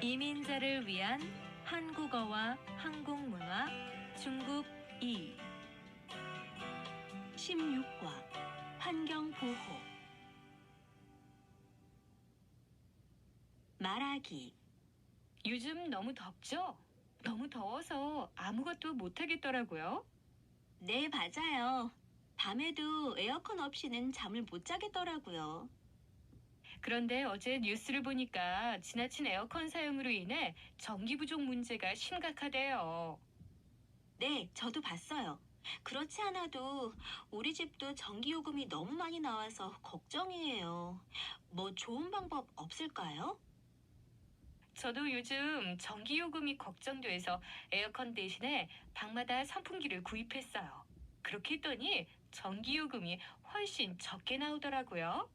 이민자를 위한 한국어와 한국문화 중국 2 16과 환경보호 말하기 요즘 너무 덥죠? 너무 더워서 아무것도 못하겠더라고요. 네, 맞아요. 밤에도 에어컨 없이는 잠을 못 자겠더라고요. 그런데 어제 뉴스를 보니까 지나친 에어컨 사용으로 인해 전기 부족 문제가 심각하대요. 네, 저도 봤어요. 그렇지 않아도 우리 집도 전기요금이 너무 많이 나와서 걱정이에요. 뭐 좋은 방법 없을까요? 저도 요즘 전기 요금이 걱정돼서 에어컨 대신에 방마다 선풍기를 구입했어요. 그렇게 했더니 전기 요금이 훨씬 적게 나오더라고요.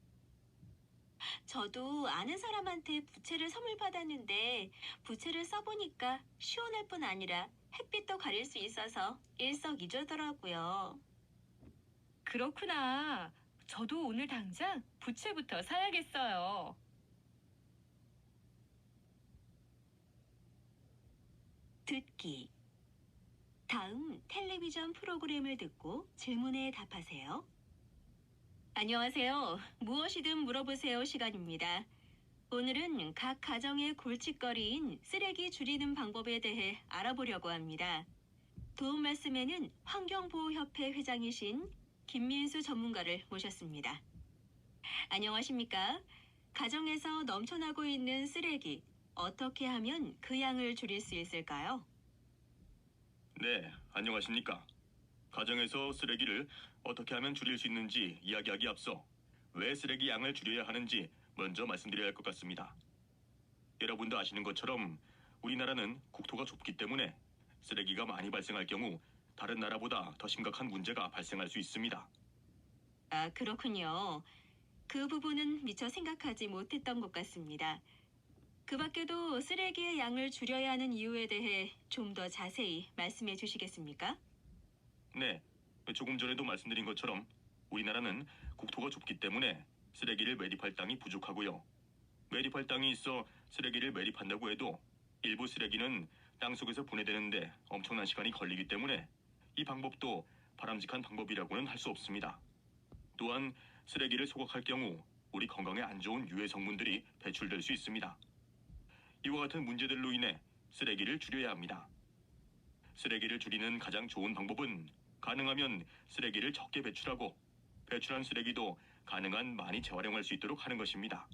저도 아는 사람한테 부채를 선물 받았는데 부채를 써보니까 시원할 뿐 아니라 햇빛도 가릴 수 있어서 일석이조더라고요. 그렇구나. 저도 오늘 당장 부채부터 사야겠어요. 듣기. 다음 텔레비전 프로그램을 듣고 질문에 답하세요. 안녕하세요. 무엇이든 물어보세요 시간입니다. 오늘은 각 가정의 골칫거리인 쓰레기 줄이는 방법에 대해 알아보려고 합니다. 도움 말씀에는 환경보호협회 회장이신 김민수 전문가를 모셨습니다. 안녕하십니까? 가정에서 넘쳐나고 있는 쓰레기, 어떻게 하면 그 양을 줄일 수 있을까요? 네, 안녕하십니까. 가정에서 쓰레기를 어떻게 하면 줄일 수 있는지 이야기하기 앞서 왜 쓰레기 양을 줄여야 하는지 먼저 말씀드려야 할 것 같습니다. 여러분도 아시는 것처럼 우리나라는 국토가 좁기 때문에 쓰레기가 많이 발생할 경우 다른 나라보다 더 심각한 문제가 발생할 수 있습니다. 아, 그렇군요. 그 부분은 미처 생각하지 못했던 것 같습니다. 그 밖에도 쓰레기의 양을 줄여야 하는 이유에 대해 좀 더 자세히 말씀해 주시겠습니까? 네, 조금 전에도 말씀드린 것처럼 우리나라는 국토가 좁기 때문에 쓰레기를 매립할 땅이 부족하고요. 매립할 땅이 있어 쓰레기를 매립한다고 해도 일부 쓰레기는 땅속에서 분해되는데 엄청난 시간이 걸리기 때문에 이 방법도 바람직한 방법이라고는 할 수 없습니다. 또한 쓰레기를 소각할 경우 우리 건강에 안 좋은 유해 성분들이 배출될 수 있습니다. 이와 같은 문제들로 인해 쓰레기를 줄여야 합니다. 쓰레기를 줄이는 가장 좋은 방법은 가능하면 쓰레기를 적게 배출하고 배출한 쓰레기도 가능한 많이 재활용할 수 있도록 하는 것입니다.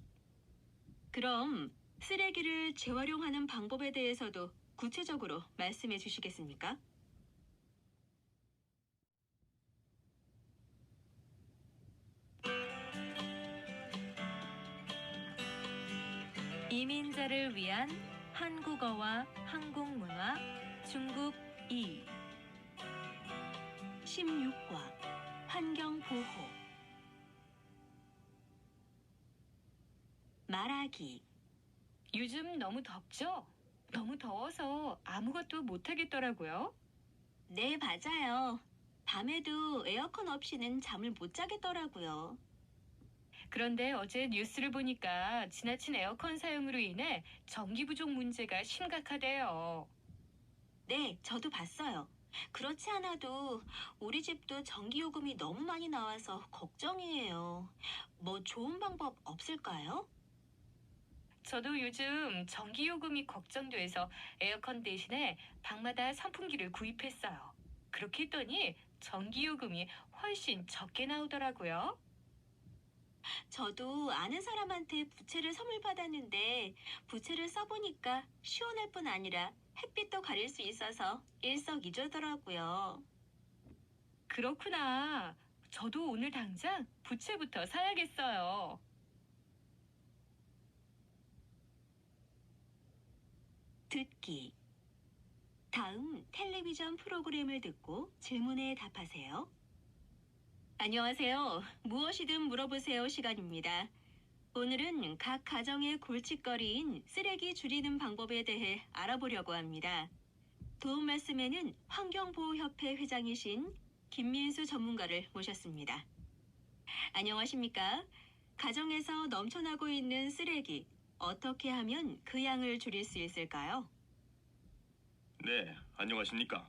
그럼 쓰레기를 재활용하는 방법에 대해서도 구체적으로 말씀해 주시겠습니까? 이민자를 위한 한국어와 한국문화 중국 2 16과 환경보호 말하기 요즘 너무 덥죠? 너무 더워서 아무것도 못하겠더라고요. 네, 맞아요. 밤에도 에어컨 없이는 잠을 못 자겠더라고요. 그런데 어제 뉴스를 보니까 지나친 에어컨 사용으로 인해 전기 부족 문제가 심각하대요. 네, 저도 봤어요. 그렇지 않아도 우리 집도 전기요금이 너무 많이 나와서 걱정이에요. 뭐 좋은 방법 없을까요? 저도 요즘 전기 요금이 걱정돼서 에어컨 대신에 방마다 선풍기를 구입했어요. 그렇게 했더니 전기 요금이 훨씬 적게 나오더라고요. 저도 아는 사람한테 부채를 선물 받았는데 부채를 써보니까 시원할 뿐 아니라 햇빛도 가릴 수 있어서 일석이조더라고요. 그렇구나. 저도 오늘 당장 부채부터 사야겠어요. 듣기. 다음 텔레비전 프로그램을 듣고 질문에 답하세요. 안녕하세요. 무엇이든 물어보세요 시간입니다. 오늘은 각 가정의 골칫거리인 쓰레기 줄이는 방법에 대해 알아보려고 합니다. 도움 말씀에는 환경보호협회 회장이신 김민수 전문가를 모셨습니다. 안녕하십니까? 가정에서 넘쳐나고 있는 쓰레기, 어떻게 하면 그 양을 줄일 수 있을까요? 네, 안녕하십니까.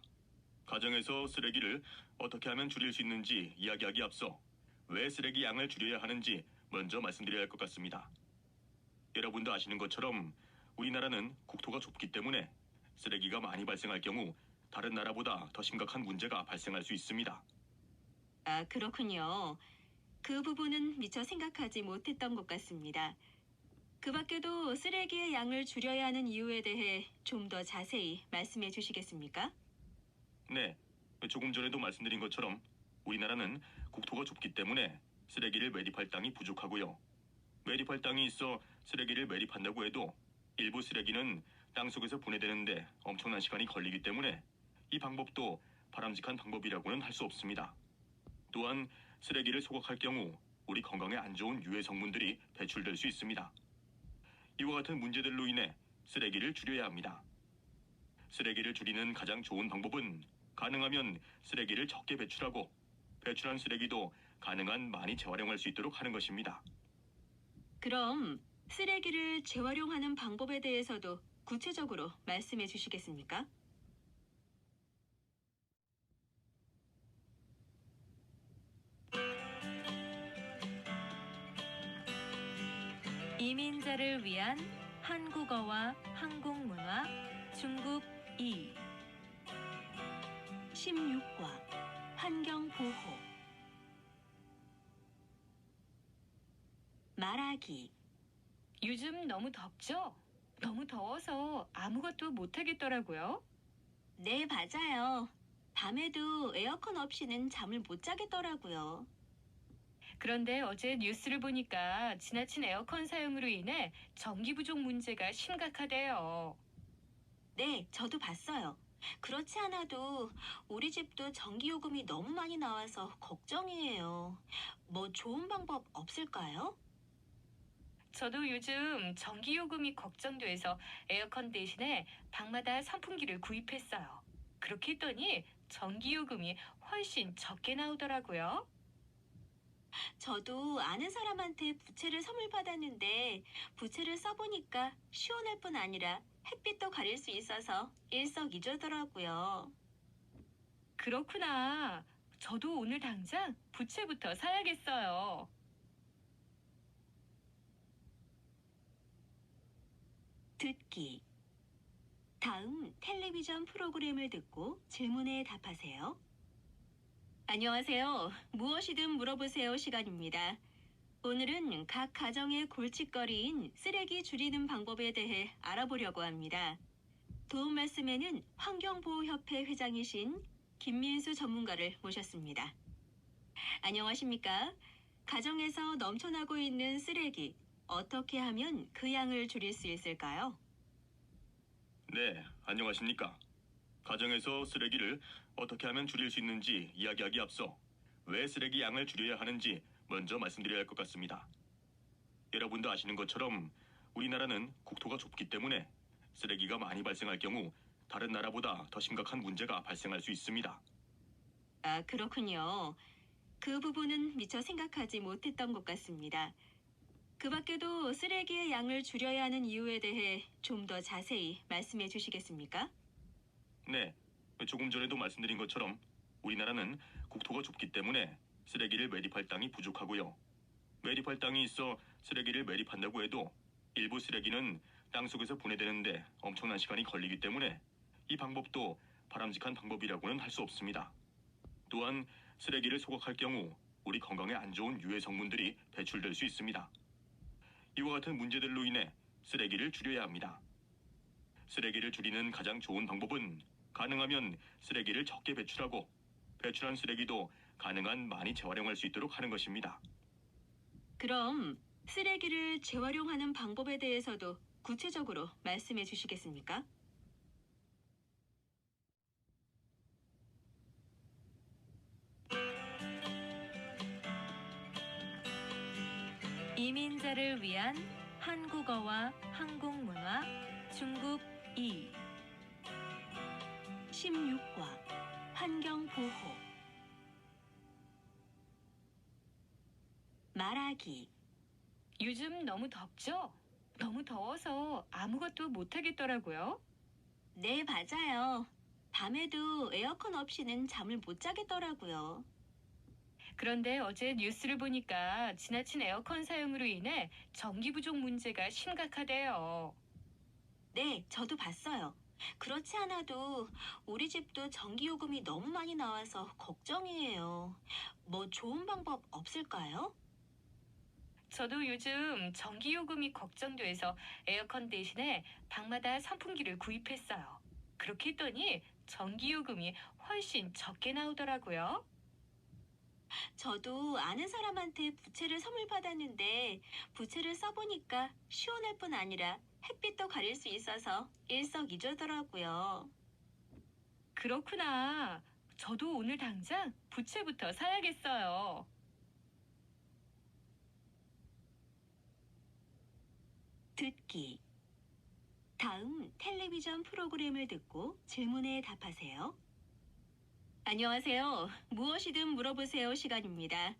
가정에서 쓰레기를 어떻게 하면 줄일 수 있는지 이야기하기 앞서 왜 쓰레기 양을 줄여야 하는지 먼저 말씀드려야 할 것 같습니다. 여러분도 아시는 것처럼 우리나라는 국토가 좁기 때문에 쓰레기가 많이 발생할 경우 다른 나라보다 더 심각한 문제가 발생할 수 있습니다. 아, 그렇군요. 그 부분은 미처 생각하지 못했던 것 같습니다. 그 밖에도 쓰레기의 양을 줄여야 하는 이유에 대해 좀 더 자세히 말씀해 주시겠습니까? 네, 조금 전에도 말씀드린 것처럼 우리나라는 국토가 좁기 때문에 쓰레기를 매립할 땅이 부족하고요. 매립할 땅이 있어 쓰레기를 매립한다고 해도 일부 쓰레기는 땅속에서 분해되는데 엄청난 시간이 걸리기 때문에 이 방법도 바람직한 방법이라고는 할 수 없습니다. 또한 쓰레기를 소각할 경우 우리 건강에 안 좋은 유해 성분들이 배출될 수 있습니다. 이와 같은 문제들로 인해 쓰레기를 줄여야 합니다. 쓰레기를 줄이는 가장 좋은 방법은 가능하면 쓰레기를 적게 배출하고 배출한 쓰레기도 가능한 많이 재활용할 수 있도록 하는 것입니다. 그럼 쓰레기를 재활용하는 방법에 대해서도 구체적으로 말씀해 주시겠습니까? 이민자를 위한 한국어와 한국문화 중급 2 16과 환경보호 말하기 요즘 너무 덥죠? 너무 더워서 아무것도 못 하겠더라고요. 네, 맞아요. 밤에도 에어컨 없이는 잠을 못 자겠더라고요. 그런데 어제 뉴스를 보니까 지나친 에어컨 사용으로 인해 전기 부족 문제가 심각하대요. 네, 저도 봤어요. 그렇지 않아도 우리 집도 전기요금이 너무 많이 나와서 걱정이에요. 뭐 좋은 방법 없을까요? 저도 요즘 전기요금이 걱정돼서 에어컨 대신에 방마다 선풍기를 구입했어요. 그렇게 했더니 전기요금이 훨씬 적게 나오더라고요. 저도 아는 사람한테 부채를 선물 받았는데 부채를 써보니까 시원할 뿐 아니라 햇빛도 가릴 수 있어서 일석이조더라고요. 그렇구나. 저도 오늘 당장 부채부터 사야겠어요. 듣기. 다음 텔레비전 프로그램을 듣고 질문에 답하세요. 안녕하세요. 무엇이든 물어보세요 시간입니다. 오늘은 각 가정의 골칫거리인 쓰레기 줄이는 방법에 대해 알아보려고 합니다. 도움 말씀에는 환경보호협회 회장이신 김민수 전문가를 모셨습니다. 안녕하십니까? 가정에서 넘쳐나고 있는 쓰레기, 어떻게 하면 그 양을 줄일 수 있을까요? 네, 안녕하십니까. 가정에서 쓰레기를 어떻게 하면 줄일 수 있는지 이야기하기 앞서 왜 쓰레기 양을 줄여야 하는지 먼저 말씀드려야 할 것 같습니다. 여러분도 아시는 것처럼 우리나라는 국토가 좁기 때문에 쓰레기가 많이 발생할 경우 다른 나라보다 더 심각한 문제가 발생할 수 있습니다. 아, 그렇군요. 그 부분은 미처 생각하지 못했던 것 같습니다. 그 밖에도 쓰레기의 양을 줄여야 하는 이유에 대해 좀 더 자세히 말씀해 주시겠습니까? 네, 조금 전에도 말씀드린 것처럼 우리나라는 국토가 좁기 때문에 쓰레기를 매립할 땅이 부족하고요. 매립할 땅이 있어 쓰레기를 매립한다고 해도 일부 쓰레기는 땅속에서 분해되는데 엄청난 시간이 걸리기 때문에 이 방법도 바람직한 방법이라고는 할 수 없습니다. 또한 쓰레기를 소각할 경우 우리 건강에 안 좋은 유해 성분들이 배출될 수 있습니다. 이와 같은 문제들로 인해 쓰레기를 줄여야 합니다. 쓰레기를 줄이는 가장 좋은 방법은 가능하면 쓰레기를 적게 배출하고 배출한 쓰레기도 가능한 많이 재활용할 수 있도록 하는 것입니다. 그럼 쓰레기를 재활용하는 방법에 대해서도 구체적으로 말씀해 주시겠습니까? 이민자를 위한 한국어와 한국문화 중급 2 16과 환경보호 말하기. 요즘 너무 덥죠? 너무 더워서 아무것도 못 하겠더라고요. 네, 맞아요. 밤에도 에어컨 없이는 잠을 못 자겠더라고요. 그런데 어제 뉴스를 보니까 지나친 에어컨 사용으로 인해 전기 부족 문제가 심각하대요. 네, 저도 봤어요. 그렇지 않아도 우리 집도 전기요금이 너무 많이 나와서 걱정이에요. 뭐 좋은 방법 없을까요? 저도 요즘 전기 요금이 걱정돼서 에어컨 대신에 방마다 선풍기를 구입했어요. 그렇게 했더니 전기 요금이 훨씬 적게 나오더라고요. 저도 아는 사람한테 부채를 선물 받았는데 부채를 써보니까 시원할 뿐 아니라 햇빛도 가릴 수 있어서 일석이조더라고요. 그렇구나. 저도 오늘 당장 부채부터 사야겠어요. 듣기. 다음 텔레비전 프로그램을 듣고 질문에 답하세요. 안녕하세요. 무엇이든 물어보세요 시간입니다.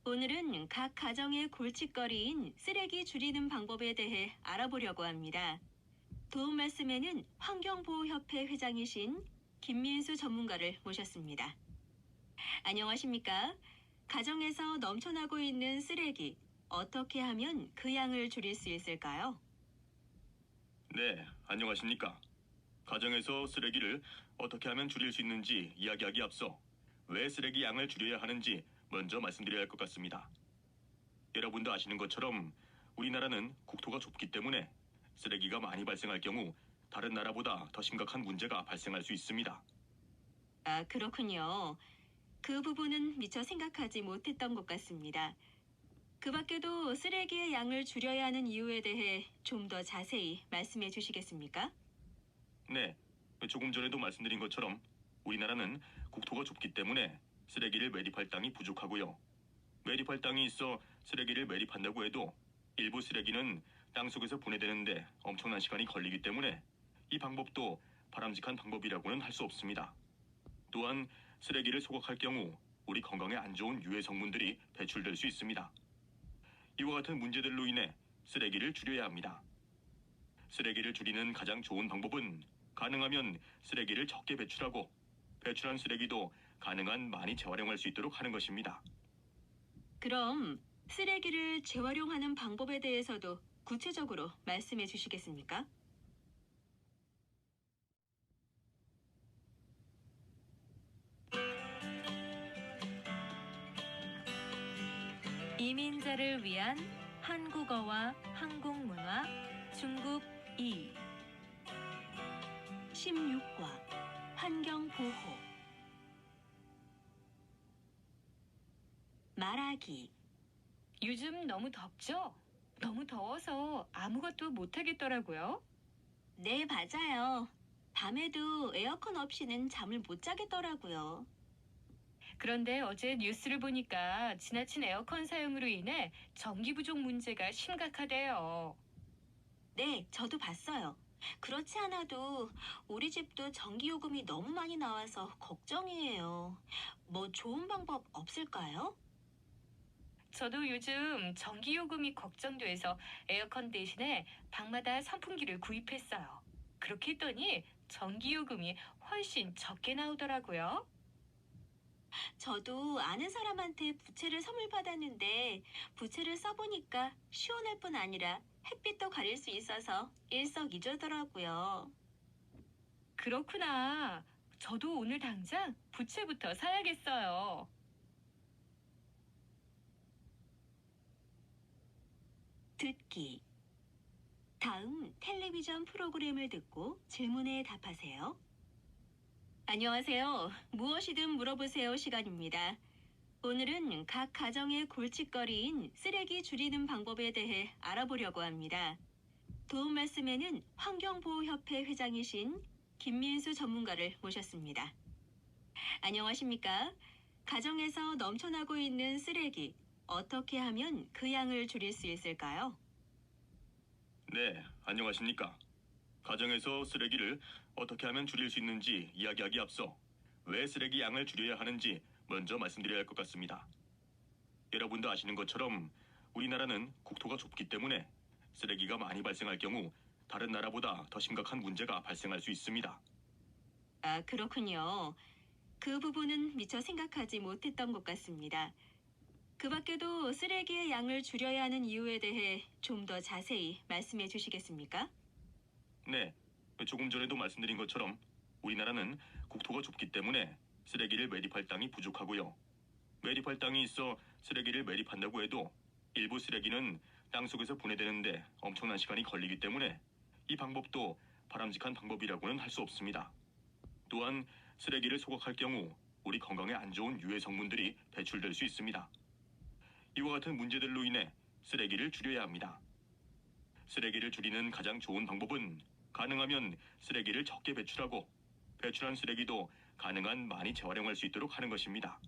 오늘은 각 가정의 골칫거리인 쓰레기 줄이는 방법에 대해 알아보려고 합니다. 도움 말씀에는 환경보호협회 회장이신 김민수 전문가를 모셨습니다. 안녕하십니까? 가정에서 넘쳐나고 있는 쓰레기, 어떻게 하면 그 양을 줄일 수 있을까요? 네, 안녕하십니까. 가정에서 쓰레기를 어떻게 하면 줄일 수 있는지 이야기하기 앞서 왜 쓰레기 양을 줄여야 하는지 먼저 말씀드려야 할 것 같습니다. 여러분도 아시는 것처럼 우리나라는 국토가 좁기 때문에 쓰레기가 많이 발생할 경우 다른 나라보다 더 심각한 문제가 발생할 수 있습니다. 아, 그렇군요. 그 부분은 미처 생각하지 못했던 것 같습니다. 그 밖에도 쓰레기의 양을 줄여야 하는 이유에 대해 좀 더 자세히 말씀해 주시겠습니까? 네, 조금 전에도 말씀드린 것처럼 우리나라는 국토가 좁기 때문에 쓰레기를 매립할 땅이 부족하고요. 매립할 땅이 있어 쓰레기를 매립한다고 해도 일부 쓰레기는 땅속에서 분해되는데 엄청난 시간이 걸리기 때문에 이 방법도 바람직한 방법이라고는 할 수 없습니다. 또한 쓰레기를 소각할 경우 우리 건강에 안 좋은 유해 성분들이 배출될 수 있습니다. 이와 같은 문제들로 인해 쓰레기를 줄여야 합니다. 쓰레기를 줄이는 가장 좋은 방법은 가능하면 쓰레기를 적게 배출하고 배출한 쓰레기도 가능한 많이 재활용할 수 있도록 하는 것입니다. 그럼 쓰레기를 재활용하는 방법에 대해서도 구체적으로 말씀해 주시겠습니까? 이민자를 위한 한국어와 한국문화 중급 2 16과 환경보호 말하기. 요즘 너무 덥죠? 너무 더워서 아무것도 못 하겠더라고요. 네, 맞아요. 밤에도 에어컨 없이는 잠을 못 자겠더라고요. 그런데 어제 뉴스를 보니까 지나친 에어컨 사용으로 인해 전기 부족 문제가 심각하대요. 네, 저도 봤어요. 그렇지 않아도 우리 집도 전기요금이 너무 많이 나와서 걱정이에요. 뭐 좋은 방법 없을까요? 저도 요즘 전기 요금이 걱정돼서 에어컨 대신에 방마다 선풍기를 구입했어요. 그렇게 했더니 전기 요금이 훨씬 적게 나오더라고요. 저도 아는 사람한테 부채를 선물 받았는데 부채를 써보니까 시원할 뿐 아니라 햇빛도 가릴 수 있어서 일석이조더라고요. 그렇구나. 저도 오늘 당장 부채부터 사야겠어요. 듣기. 다음 텔레비전 프로그램을 듣고 질문에 답하세요. 안녕하세요. 무엇이든 물어보세요 시간입니다. 오늘은 각 가정의 골칫거리인 쓰레기 줄이는 방법에 대해 알아보려고 합니다. 도움 말씀에는 환경보호협회 회장이신 김민수 전문가를 모셨습니다. 안녕하십니까? 가정에서 넘쳐나고 있는 쓰레기, 어떻게 하면 그 양을 줄일 수 있을까요? 네, 안녕하십니까. 가정에서 쓰레기를 어떻게 하면 줄일 수 있는지 이야기하기 앞서 왜 쓰레기 양을 줄여야 하는지 먼저 말씀드려야 할 것 같습니다. 여러분도 아시는 것처럼 우리나라는 국토가 좁기 때문에 쓰레기가 많이 발생할 경우 다른 나라보다 더 심각한 문제가 발생할 수 있습니다. 아, 그렇군요. 그 부분은 미처 생각하지 못했던 것 같습니다. 그 밖에도 쓰레기의 양을 줄여야 하는 이유에 대해 좀 더 자세히 말씀해 주시겠습니까? 네, 조금 전에도 말씀드린 것처럼 우리나라는 국토가 좁기 때문에 쓰레기를 매립할 땅이 부족하고요. 매립할 땅이 있어 쓰레기를 매립한다고 해도 일부 쓰레기는 땅속에서 분해되는데 엄청난 시간이 걸리기 때문에 이 방법도 바람직한 방법이라고는 할 수 없습니다. 또한 쓰레기를 소각할 경우 우리 건강에 안 좋은 유해 성분들이 배출될 수 있습니다. 이와 같은 문제들로 인해 쓰레기를 줄여야 합니다. 쓰레기를 줄이는 가장 좋은 방법은 가능하면 쓰레기를 적게 배출하고 배출한 쓰레기도 가능한 많이 재활용할 수 있도록 하는 것입니다.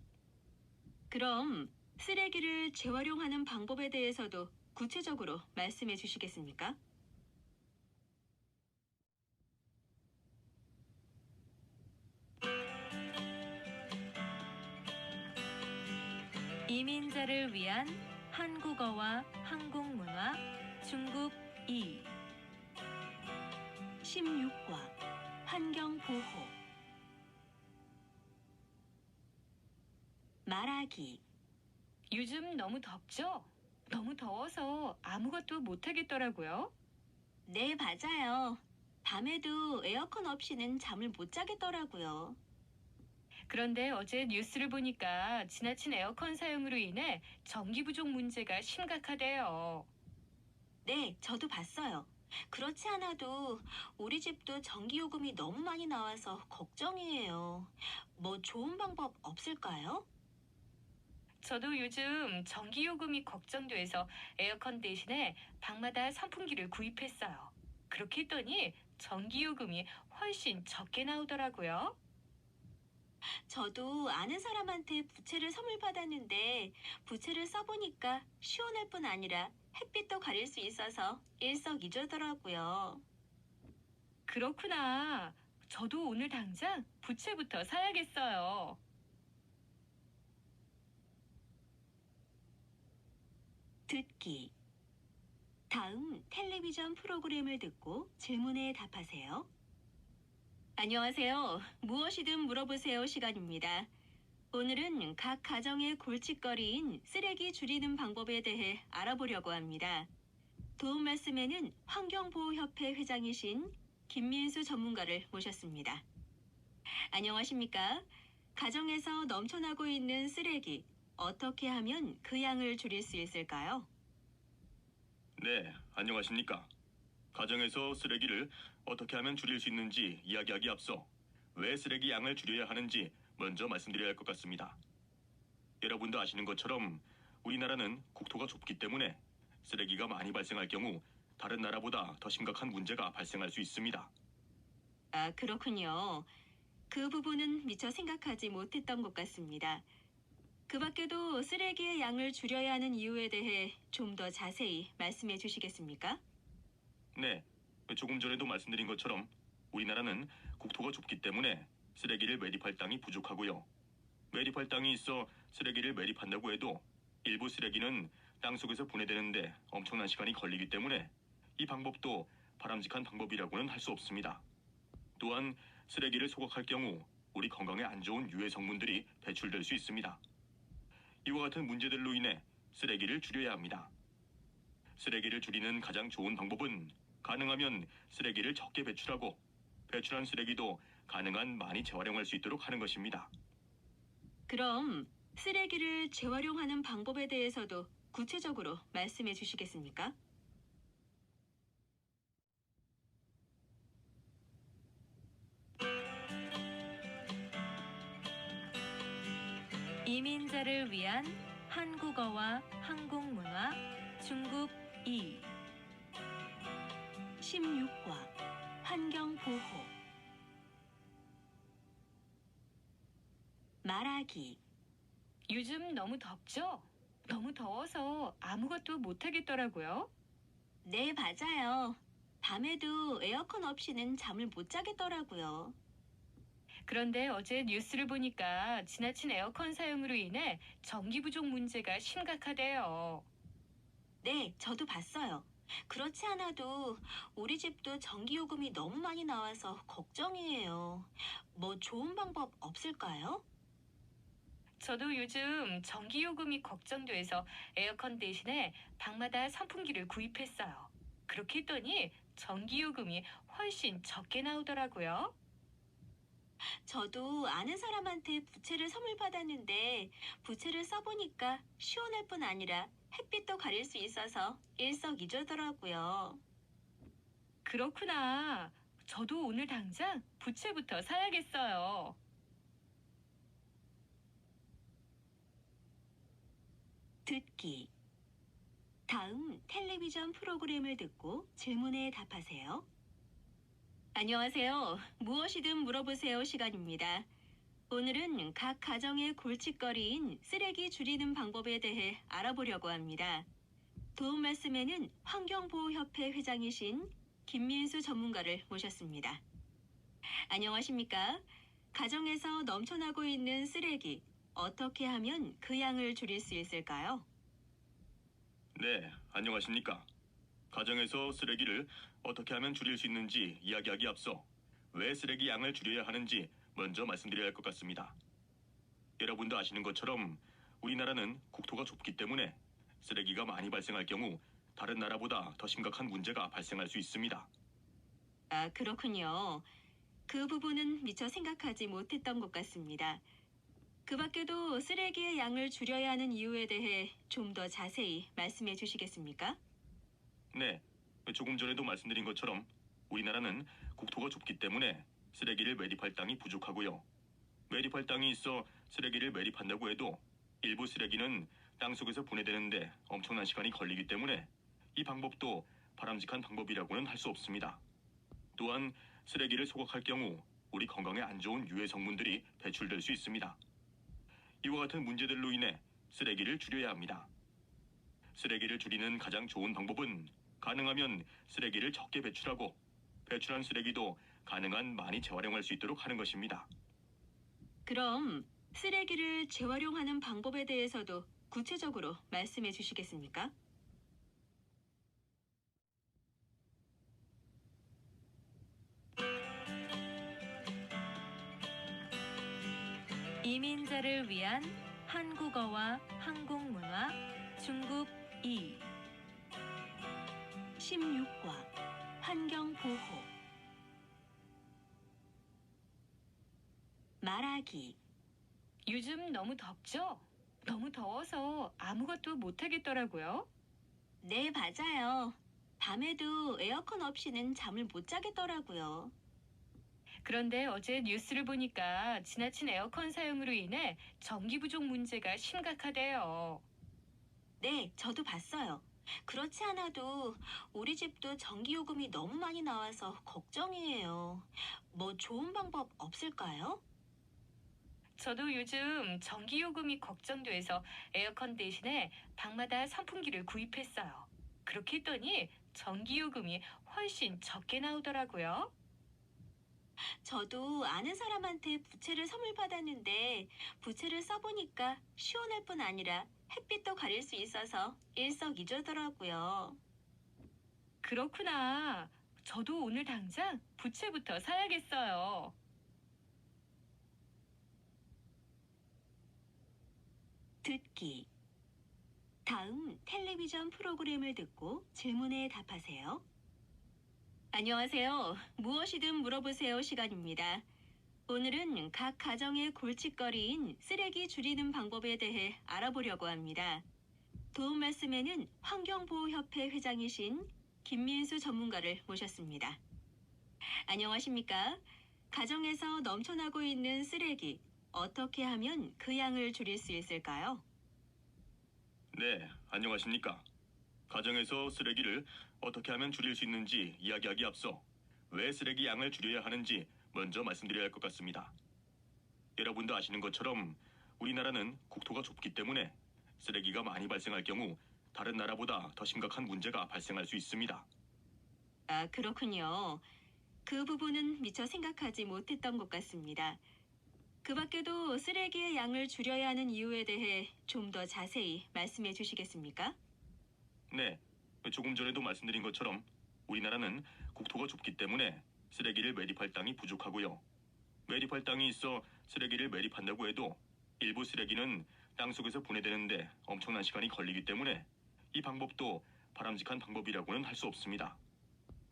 그럼 쓰레기를 재활용하는 방법에 대해서도 구체적으로 말씀해 주시겠습니까? 이민자를 위한 한국어와 한국문화 중국 2 16과 환경보호 말하기 요즘 너무 덥죠? 너무 더워서 아무것도 못 하겠더라고요. 네, 맞아요. 밤에도 에어컨 없이는 잠을 못 자겠더라고요. 그런데 어제 뉴스를 보니까 지나친 에어컨 사용으로 인해 전기 부족 문제가 심각하대요. 네, 저도 봤어요. 그렇지 않아도 우리 집도 전기요금이 너무 많이 나와서 걱정이에요. 뭐 좋은 방법 없을까요? 저도 요즘 전기 요금이 걱정돼서 에어컨 대신에 방마다 선풍기를 구입했어요. 그렇게 했더니 전기 요금이 훨씬 적게 나오더라고요. 저도 아는 사람한테 부채를 선물 받았는데 부채를 써보니까 시원할 뿐 아니라 햇빛도 가릴 수 있어서 일석이조더라고요. 그렇구나. 저도 오늘 당장 부채부터 사야겠어요. 듣기. 다음 텔레비전 프로그램을 듣고 질문에 답하세요. 안녕하세요. 무엇이든 물어보세요 시간입니다. 오늘은 각 가정의 골칫거리인 쓰레기 줄이는 방법에 대해 알아보려고 합니다. 도움 말씀에는 환경보호협회 회장이신 김민수 전문가를 모셨습니다. 안녕하십니까? 가정에서 넘쳐나고 있는 쓰레기, 어떻게 하면 그 양을 줄일 수 있을까요? 네, 안녕하십니까? 가정에서 쓰레기를 어떻게 하면 줄일 수 있는지 이야기하기 앞서 왜 쓰레기 양을 줄여야 하는지 먼저 말씀드려야 할 것 같습니다. 여러분도 아시는 것처럼 우리나라는 국토가 좁기 때문에 쓰레기가 많이 발생할 경우 다른 나라보다 더 심각한 문제가 발생할 수 있습니다. 아, 그렇군요. 그 부분은 미처 생각하지 못했던 것 같습니다. 그 밖에도 쓰레기의 양을 줄여야 하는 이유에 대해 좀 더 자세히 말씀해 주시겠습니까? 네, 조금 전에도 말씀드린 것처럼 우리나라는 국토가 좁기 때문에 쓰레기를 매립할 땅이 부족하고요. 매립할 땅이 있어 쓰레기를 매립한다고 해도 일부 쓰레기는 땅속에서 분해되는데 엄청난 시간이 걸리기 때문에 이 방법도 바람직한 방법이라고는 할 수 없습니다. 또한 쓰레기를 소각할 경우 우리 건강에 안 좋은 유해 성분들이 배출될 수 있습니다. 이와 같은 문제들로 인해 쓰레기를 줄여야 합니다. 쓰레기를 줄이는 가장 좋은 방법은 가능하면 쓰레기를 적게 배출하고 배출한 쓰레기도 가능한 많이 재활용할 수 있도록 하는 것입니다. 그럼 쓰레기를 재활용하는 방법에 대해서도 구체적으로 말씀해 주시겠습니까? 이민자를 위한 한국어와 한국문화 중국 2 16과 환경보호 말하기 요즘 너무 덥죠? 너무 더워서 아무것도 못 하겠더라고요. 네, 맞아요. 밤에도 에어컨 없이는 잠을 못 자겠더라고요. 그런데 어제 뉴스를 보니까 지나친 에어컨 사용으로 인해 전기 부족 문제가 심각하대요. 네, 저도 봤어요. 그렇지 않아도 우리 집도 전기요금이 너무 많이 나와서 걱정이에요. 뭐 좋은 방법 없을까요? 저도 요즘 전기요금이 걱정돼서 에어컨 대신에 방마다 선풍기를 구입했어요. 그렇게 했더니 전기요금이 훨씬 적게 나오더라고요. 저도 아는 사람한테 부채를 선물 받았는데 부채를 써보니까 시원할 뿐 아니라 햇빛도 가릴 수 있어서 일석이조더라고요. 그렇구나. 저도 오늘 당장 부채부터 사야겠어요. 듣기. 다음 텔레비전 프로그램을 듣고 질문에 답하세요. 안녕하세요. 무엇이든 물어보세요 시간입니다. 오늘은 각 가정의 골칫거리인 쓰레기 줄이는 방법에 대해 알아보려고 합니다. 도움 말씀에는 환경보호협회 회장이신 김민수 전문가를 모셨습니다. 안녕하십니까? 가정에서 넘쳐나고 있는 쓰레기, 어떻게 하면 그 양을 줄일 수 있을까요? 네, 안녕하십니까? 가정에서 쓰레기를 어떻게 하면 줄일 수 있는지 이야기하기 앞서 왜 쓰레기 양을 줄여야 하는지 먼저 말씀드려야 할 것 같습니다. 여러분도 아시는 것처럼 우리나라는 국토가 좁기 때문에 쓰레기가 많이 발생할 경우 다른 나라보다 더 심각한 문제가 발생할 수 있습니다. 아, 그렇군요. 그 부분은 미처 생각하지 못했던 것 같습니다. 그 밖에도 쓰레기의 양을 줄여야 하는 이유에 대해 좀 더 자세히 말씀해 주시겠습니까? 네, 조금 전에도 말씀드린 것처럼 우리나라는 국토가 좁기 때문에 쓰레기를 매립할 땅이 부족하고요. 매립할 땅이 있어 쓰레기를 매립한다고 해도 일부 쓰레기는 땅속에서 분해되는데 엄청난 시간이 걸리기 때문에 이 방법도 바람직한 방법이라고는 할 수 없습니다. 또한 쓰레기를 소각할 경우 우리 건강에 안 좋은 유해 성분들이 배출될 수 있습니다. 이와 같은 문제들로 인해 쓰레기를 줄여야 합니다. 쓰레기를 줄이는 가장 좋은 방법은 가능하면 쓰레기를 적게 배출하고 배출한 쓰레기도 가능한 많이 재활용할 수 있도록 하는 것입니다. 그럼 쓰레기를 재활용하는 방법에 대해서도 구체적으로 말씀해 주시겠습니까? 이민자를 위한 한국어와 한국문화 중급 2 16과 환경보호 말하기 요즘 너무 덥죠? 너무 더워서 아무것도 못하겠더라고요. 네, 맞아요. 밤에도 에어컨 없이는 잠을 못 자겠더라고요. 그런데 어제 뉴스를 보니까 지나친 에어컨 사용으로 인해 전기 부족 문제가 심각하대요. 네, 저도 봤어요. 그렇지 않아도 우리 집도 전기요금이 너무 많이 나와서 걱정이에요. 뭐 좋은 방법 없을까요? 저도 요즘 전기요금이 걱정돼서 에어컨 대신에 방마다 선풍기를 구입했어요. 그렇게 했더니 전기요금이 훨씬 적게 나오더라고요. 저도 아는 사람한테 부채를 선물 받았는데 부채를 써보니까 시원할 뿐 아니라 햇빛도 가릴 수 있어서 일석이조더라고요. 그렇구나. 저도 오늘 당장 부채부터 사야겠어요. 듣기. 다음 텔레비전 프로그램을 듣고 질문에 답하세요. 안녕하세요. 무엇이든 물어보세요 시간입니다. 오늘은 각 가정의 골칫거리인 쓰레기 줄이는 방법에 대해 알아보려고 합니다. 도움 말씀에는 환경보호협회 회장이신 김민수 전문가를 모셨습니다. 안녕하십니까? 가정에서 넘쳐나고 있는 쓰레기, 어떻게 하면 그 양을 줄일 수 있을까요? 네, 안녕하십니까? 가정에서 쓰레기를 어떻게 하면 줄일 수 있는지 이야기하기 앞서 왜 쓰레기 양을 줄여야 하는지 먼저 말씀드려야 할 것 같습니다. 여러분도 아시는 것처럼 우리나라는 국토가 좁기 때문에 쓰레기가 많이 발생할 경우 다른 나라보다 더 심각한 문제가 발생할 수 있습니다. 아, 그렇군요. 그 부분은 미처 생각하지 못했던 것 같습니다. 그 밖에도 쓰레기의 양을 줄여야 하는 이유에 대해 좀 더 자세히 말씀해 주시겠습니까? 네, 조금 전에도 말씀드린 것처럼 우리나라는 국토가 좁기 때문에 쓰레기를 매립할 땅이 부족하고요. 매립할 땅이 있어 쓰레기를 매립한다고 해도 일부 쓰레기는 땅속에서 분해되는데 엄청난 시간이 걸리기 때문에 이 방법도 바람직한 방법이라고는 할 수 없습니다.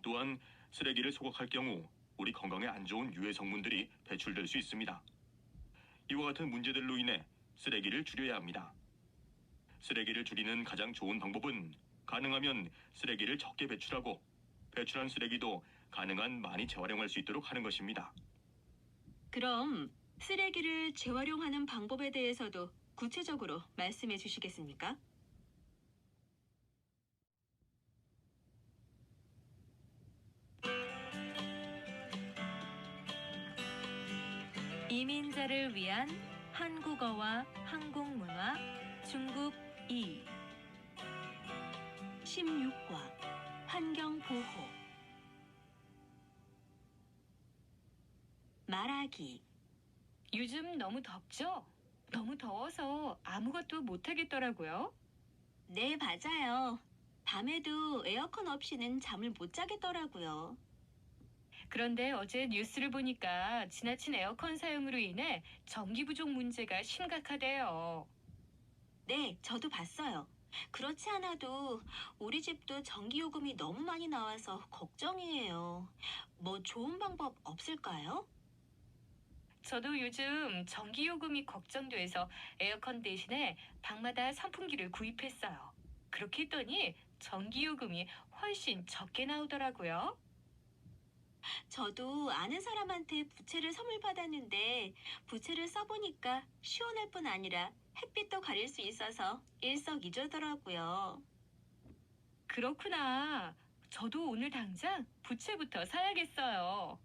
또한 쓰레기를 소각할 경우 우리 건강에 안 좋은 유해 성분들이 배출될 수 있습니다. 이와 같은 문제들로 인해 쓰레기를 줄여야 합니다. 쓰레기를 줄이는 가장 좋은 방법은 가능하면 쓰레기를 적게 배출하고 배출한 쓰레기도 가능한 많이 재활용할 수 있도록 하는 것입니다. 그럼 쓰레기를 재활용하는 방법에 대해서도 구체적으로 말씀해 주시겠습니까? 이민자를 위한 한국어와 한국문화 중급 2 16과 환경보호 말하기 요즘 너무 덥죠? 너무 더워서 아무것도 못 하겠더라고요. 네, 맞아요. 밤에도 에어컨 없이는 잠을 못 자겠더라고요. 그런데 어제 뉴스를 보니까 지나친 에어컨 사용으로 인해 전기 부족 문제가 심각하대요. 네, 저도 봤어요. 그렇지 않아도 우리 집도 전기요금이 너무 많이 나와서 걱정이에요. 뭐 좋은 방법 없을까요? 저도 요즘 전기요금이 걱정돼서 에어컨 대신에 방마다 선풍기를 구입했어요. 그렇게 했더니 전기요금이 훨씬 적게 나오더라고요. 저도 아는 사람한테 부채를 선물 받았는데 부채를 써보니까 시원할 뿐 아니라 햇빛도 가릴 수 있어서 일석이조더라고요. 그렇구나. 저도 오늘 당장 부채부터 사야겠어요.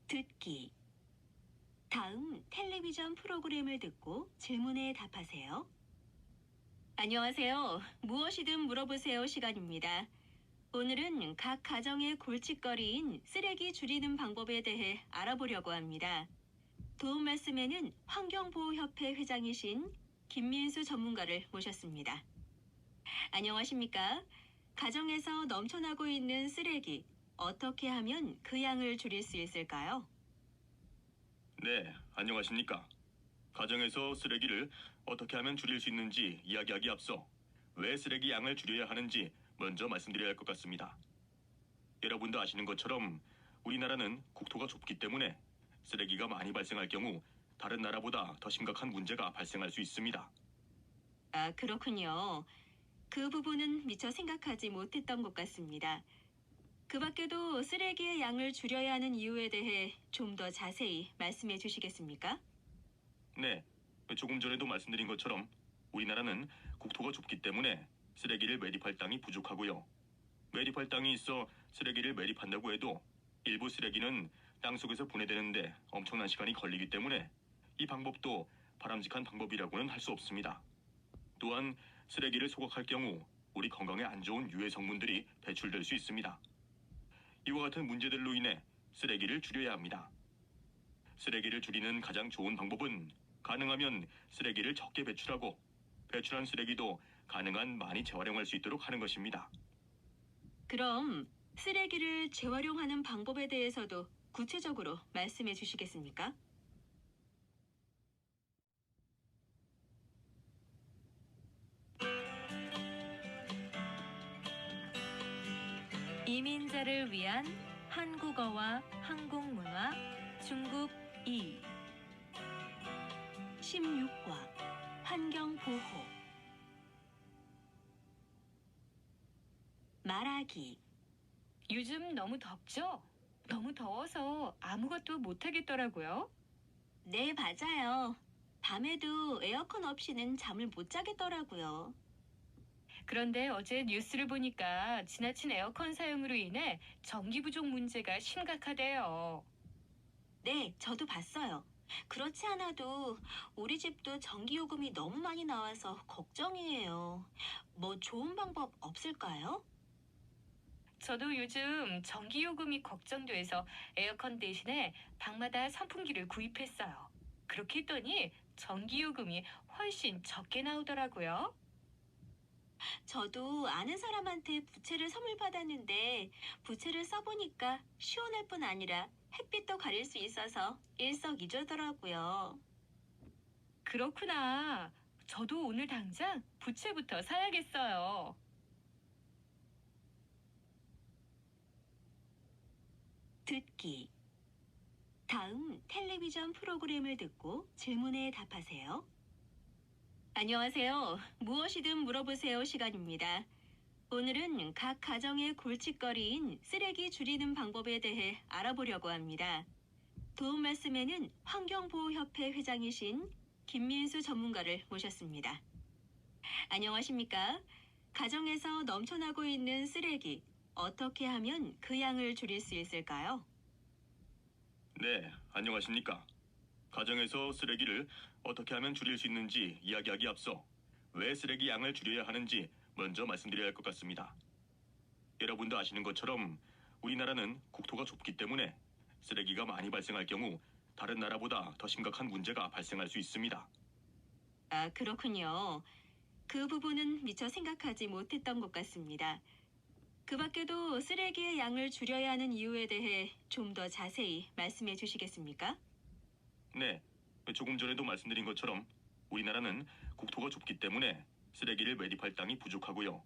듣기. 다음 텔레비전 프로그램을 듣고 질문에 답하세요. 안녕하세요. 무엇이든 물어보세요 시간입니다. 오늘은 각 가정의 골칫거리인 쓰레기 줄이는 방법에 대해 알아보려고 합니다. 도움 말씀에는 환경보호협회 회장이신 김민수 전문가를 모셨습니다. 안녕하십니까? 가정에서 넘쳐나고 있는 쓰레기, 어떻게 하면 그 양을 줄일 수 있을까요? 네, 안녕하십니까? 가정에서 쓰레기를 어떻게 하면 줄일 수 있는지 이야기하기 앞서 왜 쓰레기 양을 줄여야 하는지 먼저 말씀드려야 할 것 같습니다. 여러분도 아시는 것처럼 우리나라는 국토가 좁기 때문에 쓰레기가 많이 발생할 경우 다른 나라보다 더 심각한 문제가 발생할 수 있습니다. 아, 그렇군요. 그 부분은 미처 생각하지 못했던 것 같습니다. 그 밖에도 쓰레기의 양을 줄여야 하는 이유에 대해 좀 더 자세히 말씀해 주시겠습니까? 네, 조금 전에도 말씀드린 것처럼 우리나라는 국토가 좁기 때문에 쓰레기를 매립할 땅이 부족하고요. 매립할 땅이 있어 쓰레기를 매립한다고 해도 일부 쓰레기는 땅속에서 분해되는데 엄청난 시간이 걸리기 때문에 이 방법도 바람직한 방법이라고는 할 수 없습니다. 또한 쓰레기를 소각할 경우 우리 건강에 안 좋은 유해 성분들이 배출될 수 있습니다. 이와 같은 문제들로 인해 쓰레기를 줄여야 합니다. 쓰레기를 줄이는 가장 좋은 방법은 가능하면 쓰레기를 적게 배출하고 배출한 쓰레기도 가능한 많이 재활용할 수 있도록 하는 것입니다. 그럼 쓰레기를 재활용하는 방법에 대해서도 구체적으로 말씀해 주시겠습니까? 이민자를 위한 한국어와 한국문화 중급 2 16과 환경보호 말하기 요즘 너무 덥죠? 너무 더워서 아무것도 못 하겠더라고요. 네, 맞아요. 밤에도 에어컨 없이는 잠을 못 자겠더라고요. 그런데 어제 뉴스를 보니까 지나친 에어컨 사용으로 인해 전기 부족 문제가 심각하대요. 네, 저도 봤어요. 그렇지 않아도 우리 집도 전기요금이 너무 많이 나와서 걱정이에요. 뭐 좋은 방법 없을까요? 저도 요즘 전기요금이 걱정돼서 에어컨 대신에 방마다 선풍기를 구입했어요. 그렇게 했더니 전기요금이 훨씬 적게 나오더라고요. 저도 아는 사람한테 부채를 선물 받았는데 부채를 써보니까 시원할 뿐 아니라 햇빛도 가릴 수 있어서 일석이조더라고요. 그렇구나. 저도 오늘 당장 부채부터 사야겠어요. 듣기. 다음 텔레비전 프로그램을 듣고 질문에 답하세요. 안녕하세요. 무엇이든 물어보세요 시간입니다. 오늘은 각 가정의 골칫거리인 쓰레기 줄이는 방법에 대해 알아보려고 합니다. 도움 말씀에는 환경보호협회 회장이신 김민수 전문가를 모셨습니다. 안녕하십니까? 가정에서 넘쳐나고 있는 쓰레기, 어떻게 하면 그 양을 줄일 수 있을까요? 네, 안녕하십니까? 가정에서 쓰레기를 어떻게 하면 줄일 수 있는지 이야기하기 앞서 왜 쓰레기 양을 줄여야 하는지 먼저 말씀드려야 할 것 같습니다. 여러분도 아시는 것처럼 우리나라는 국토가 좁기 때문에 쓰레기가 많이 발생할 경우 다른 나라보다 더 심각한 문제가 발생할 수 있습니다. 아, 그렇군요. 그 부분은 미처 생각하지 못했던 것 같습니다. 그 밖에도 쓰레기의 양을 줄여야 하는 이유에 대해 좀 더 자세히 말씀해 주시겠습니까? 네, 조금 전에도 말씀드린 것처럼 우리나라는 국토가 좁기 때문에 쓰레기를 매립할 땅이 부족하고요.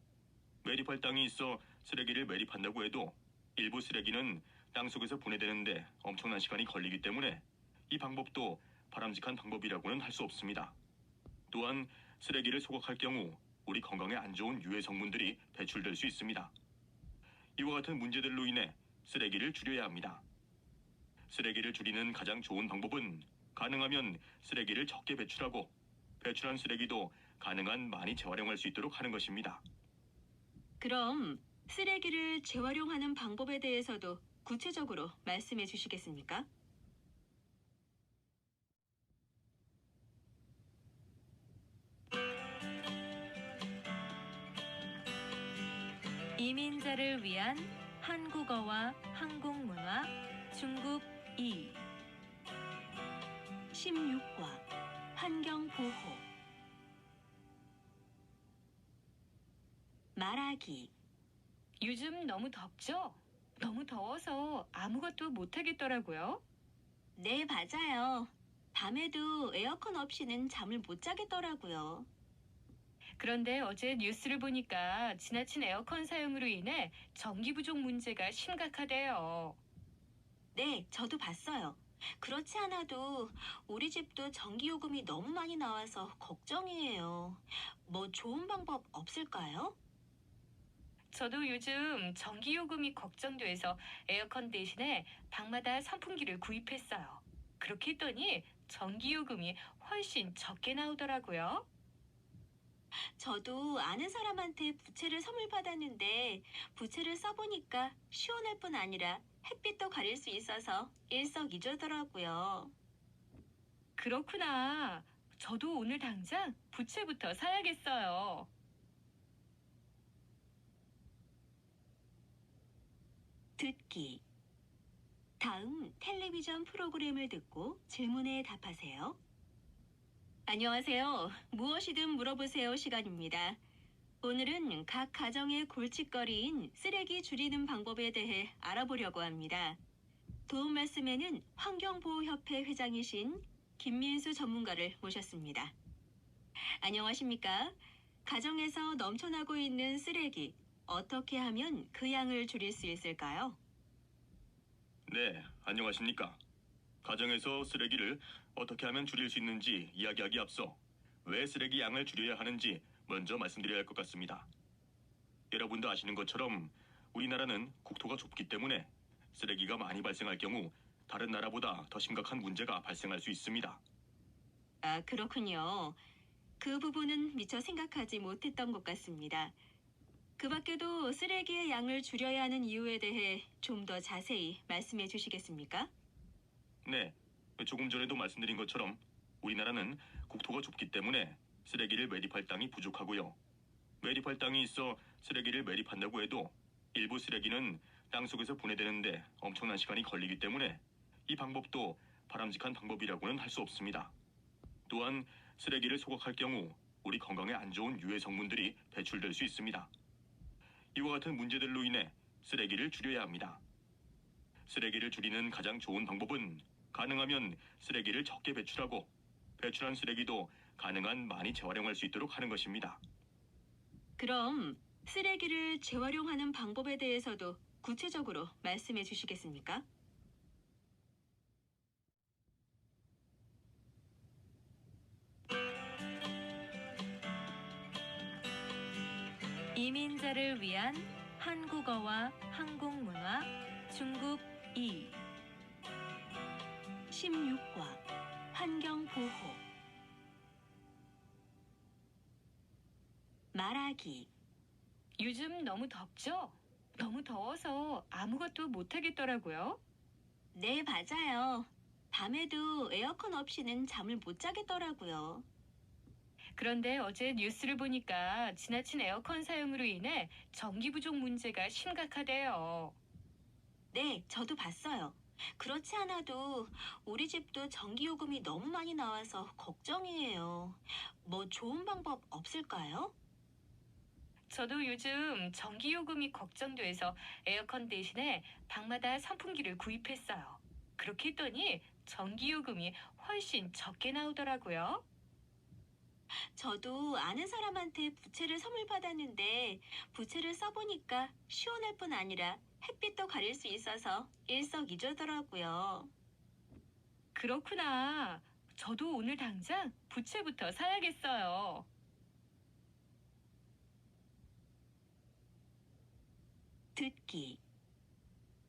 매립할 땅이 있어 쓰레기를 매립한다고 해도 일부 쓰레기는 땅속에서 분해되는데 엄청난 시간이 걸리기 때문에 이 방법도 바람직한 방법이라고는 할 수 없습니다. 또한 쓰레기를 소각할 경우 우리 건강에 안 좋은 유해 성분들이 배출될 수 있습니다. 이와 같은 문제들로 인해 쓰레기를 줄여야 합니다. 쓰레기를 줄이는 가장 좋은 방법은 가능하면 쓰레기를 적게 배출하고 배출한 쓰레기도 가능한 많이 재활용할 수 있도록 하는 것입니다. 그럼 쓰레기를 재활용하는 방법에 대해서도 구체적으로 말씀해 주시겠습니까? 이민자를 위한 한국어와 한국문화 중국 2 16과 환경보호 말하기. 요즘 너무 덥죠? 너무 더워서 아무것도 못하겠더라고요. 네, 맞아요. 밤에도 에어컨 없이는 잠을 못 자겠더라고요. 그런데 어제 뉴스를 보니까 지나친 에어컨 사용으로 인해 전기 부족 문제가 심각하대요. 네, 저도 봤어요. 그렇지 않아도 우리 집도 전기요금이 너무 많이 나와서 걱정이에요. 뭐 좋은 방법 없을까요? 저도 요즘 전기요금이 걱정돼서 에어컨 대신에 방마다 선풍기를 구입했어요. 그렇게 했더니 전기요금이 훨씬 적게 나오더라고요. 저도 아는 사람한테 부채를 선물 받았는데 부채를 써보니까 시원할 뿐 아니라 햇빛도 가릴 수 있어서 일석이조더라고요. 그렇구나. 저도 오늘 당장 부채부터 사야겠어요. 듣기. 다음 텔레비전 프로그램을 듣고 질문에 답하세요. 안녕하세요. 무엇이든 물어보세요 시간입니다. 오늘은 각 가정의 골칫거리인 쓰레기 줄이는 방법에 대해 알아보려고 합니다. 도움 말씀에는 환경보호협회 회장이신 김민수 전문가를 모셨습니다. 안녕하십니까? 가정에서 넘쳐나고 있는 쓰레기, 어떻게 하면 그 양을 줄일 수 있을까요? 네, 안녕하십니까? 가정에서 쓰레기를 어떻게 하면 줄일 수 있는지 이야기하기 앞서 왜 쓰레기 양을 줄여야 하는지 먼저 말씀드려야 할 것 같습니다. 여러분도 아시는 것처럼 우리나라는 국토가 좁기 때문에 쓰레기가 많이 발생할 경우 다른 나라보다 더 심각한 문제가 발생할 수 있습니다. 아, 그렇군요. 그 부분은 미처 생각하지 못했던 것 같습니다. 그 밖에도 쓰레기의 양을 줄여야 하는 이유에 대해 좀 더 자세히 말씀해 주시겠습니까? 네, 조금 전에도 말씀드린 것처럼 우리나라는 국토가 좁기 때문에 쓰레기를 매립할 땅이 부족하고요. 매립할 땅이 있어 쓰레기를 매립한다고 해도 일부 쓰레기는 땅속에서 분해되는데 엄청난 시간이 걸리기 때문에 이 방법도 바람직한 방법이라고는 할 수 없습니다. 또한 쓰레기를 소각할 경우 우리 건강에 안 좋은 유해 성분들이 배출될 수 있습니다. 이와 같은 문제들로 인해 쓰레기를 줄여야 합니다. 쓰레기를 줄이는 가장 좋은 방법은 가능하면 쓰레기를 적게 배출하고 배출한 쓰레기도 가능한 많이 재활용할 수 있도록 하는 것입니다. 그럼 쓰레기를 재활용하는 방법에 대해서도 구체적으로 말씀해 주시겠습니까? 이민자를 위한 한국어와 한국문화 중급 2 16과 환경보호 말하기 요즘 너무 덥죠? 너무 더워서 아무것도 못 하겠더라고요. 네, 맞아요. 밤에도 에어컨 없이는 잠을 못 자겠더라고요. 그런데 어제 뉴스를 보니까 지나친 에어컨 사용으로 인해 전기 부족 문제가 심각하대요. 네, 저도 봤어요. 그렇지 않아도 우리 집도 전기요금이 너무 많이 나와서 걱정이에요. 뭐 좋은 방법 없을까요? 저도 요즘 전기요금이 걱정돼서 에어컨 대신에 방마다 선풍기를 구입했어요. 그렇게 했더니 전기요금이 훨씬 적게 나오더라고요. 저도 아는 사람한테 부채를 선물 받았는데 부채를 써보니까 시원할 뿐 아니라 햇빛도 가릴 수 있어서 일석이조더라고요. 그렇구나. 저도 오늘 당장 부채부터 사야겠어요. 듣기.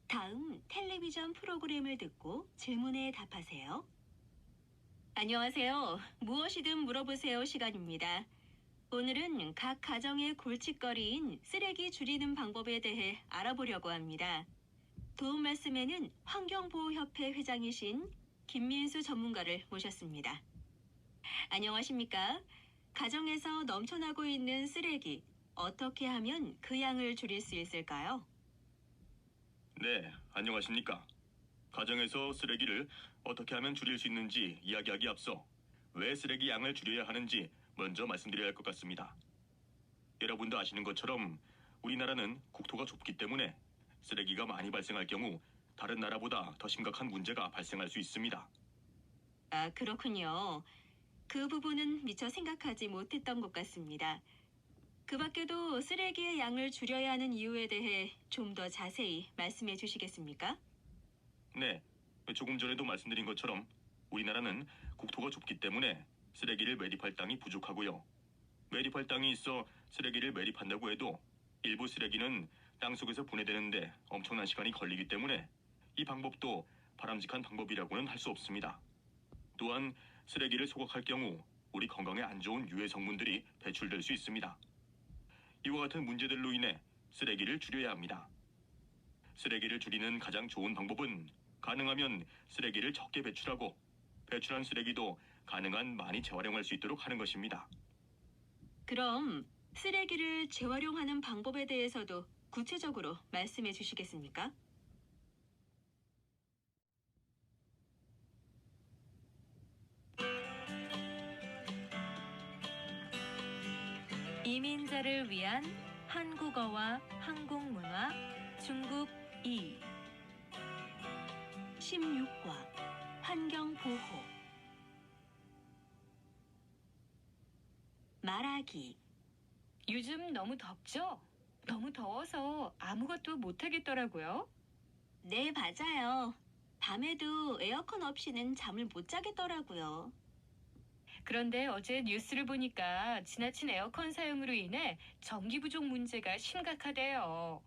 다음 텔레비전 프로그램을 듣고 질문에 답하세요. 안녕하세요. 무엇이든 물어보세요 시간입니다. 오늘은 각 가정의 골칫거리인 쓰레기 줄이는 방법에 대해 알아보려고 합니다. 도움 말씀에는 환경보호협회 회장이신 김민수 전문가를 모셨습니다. 안녕하십니까? 가정에서 넘쳐나고 있는 쓰레기, 어떻게 하면 그 양을 줄일 수 있을까요? 네, 안녕하십니까? 가정에서 쓰레기를 어떻게 하면 줄일 수 있는지 이야기하기 앞서 왜 쓰레기 양을 줄여야 하는지 먼저 말씀드려야 할 것 같습니다. 여러분도 아시는 것처럼 우리나라는 국토가 좁기 때문에 쓰레기가 많이 발생할 경우 다른 나라보다 더 심각한 문제가 발생할 수 있습니다. 아, 그렇군요. 그 부분은 미처 생각하지 못했던 것 같습니다. 그 밖에도 쓰레기의 양을 줄여야 하는 이유에 대해 좀 더 자세히 말씀해 주시겠습니까? 네, 조금 전에도 말씀드린 것처럼 우리나라는 국토가 좁기 때문에 쓰레기를 매립할 땅이 부족하고요. 매립할 땅이 있어 쓰레기를 매립한다고 해도 일부 쓰레기는 땅속에서 분해되는데 엄청난 시간이 걸리기 때문에 이 방법도 바람직한 방법이라고는 할 수 없습니다. 또한 쓰레기를 소각할 경우 우리 건강에 안 좋은 유해 성분들이 배출될 수 있습니다. 이와 같은 문제들로 인해 쓰레기를 줄여야 합니다. 쓰레기를 줄이는 가장 좋은 방법은 가능하면 쓰레기를 적게 배출하고 배출한 쓰레기도 가능한 많이 재활용할 수 있도록 하는 것입니다. 그럼 쓰레기를 재활용하는 방법에 대해서도 구체적으로 말씀해 주시겠습니까? 이민자를 위한 한국어와 한국문화 중급 2 16과 환경보호 말하기. 요즘 너무 덥죠? 너무 더워서 아무것도 못 하겠더라고요. 네, 맞아요. 밤에도 에어컨 없이는 잠을 못 자겠더라고요. 그런데 어제 뉴스를 보니까 지나친 에어컨 사용으로 인해 전기 부족 문제가 심각하대요.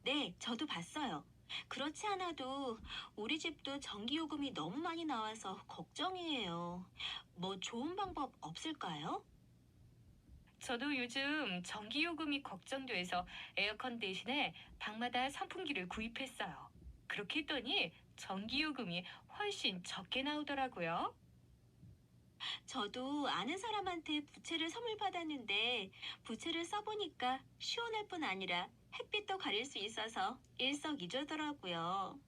네, 저도 봤어요. 그렇지 않아도 우리 집도 전기요금이 너무 많이 나와서 걱정이에요. 뭐 좋은 방법 없을까요? 저도 요즘 전기요금이 걱정돼서 에어컨 대신에 방마다 선풍기를 구입했어요. 그렇게 했더니 전기요금이 훨씬 적게 나오더라고요. 저도 아는 사람한테 부채를 선물 받았는데 부채를 써보니까 시원할 뿐 아니라 햇빛도 가릴 수 있어서 일석이조더라고요.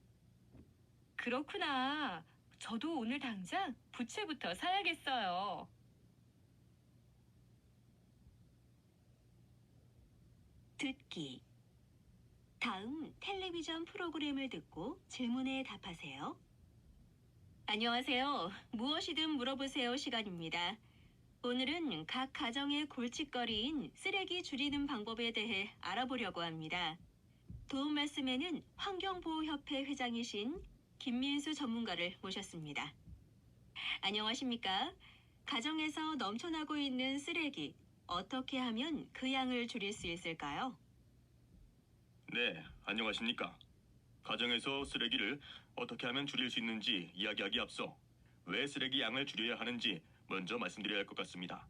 그렇구나. 저도 오늘 당장 부채부터 사야겠어요. 듣기. 다음 텔레비전 프로그램을 듣고 질문에 답하세요. 안녕하세요. 무엇이든 물어보세요 시간입니다. 오늘은 각 가정의 골칫거리인 쓰레기 줄이는 방법에 대해 알아보려고 합니다. 도움 말씀에는 환경보호협회 회장이신 김민수 전문가를 모셨습니다. 안녕하십니까? 가정에서 넘쳐나고 있는 쓰레기, 어떻게 하면 그 양을 줄일 수 있을까요? 네, 안녕하십니까? 가정에서 쓰레기를 어떻게 하면 줄일 수 있는지 이야기하기 앞서 왜 쓰레기 양을 줄여야 하는지 먼저 말씀드려야 할 것 같습니다.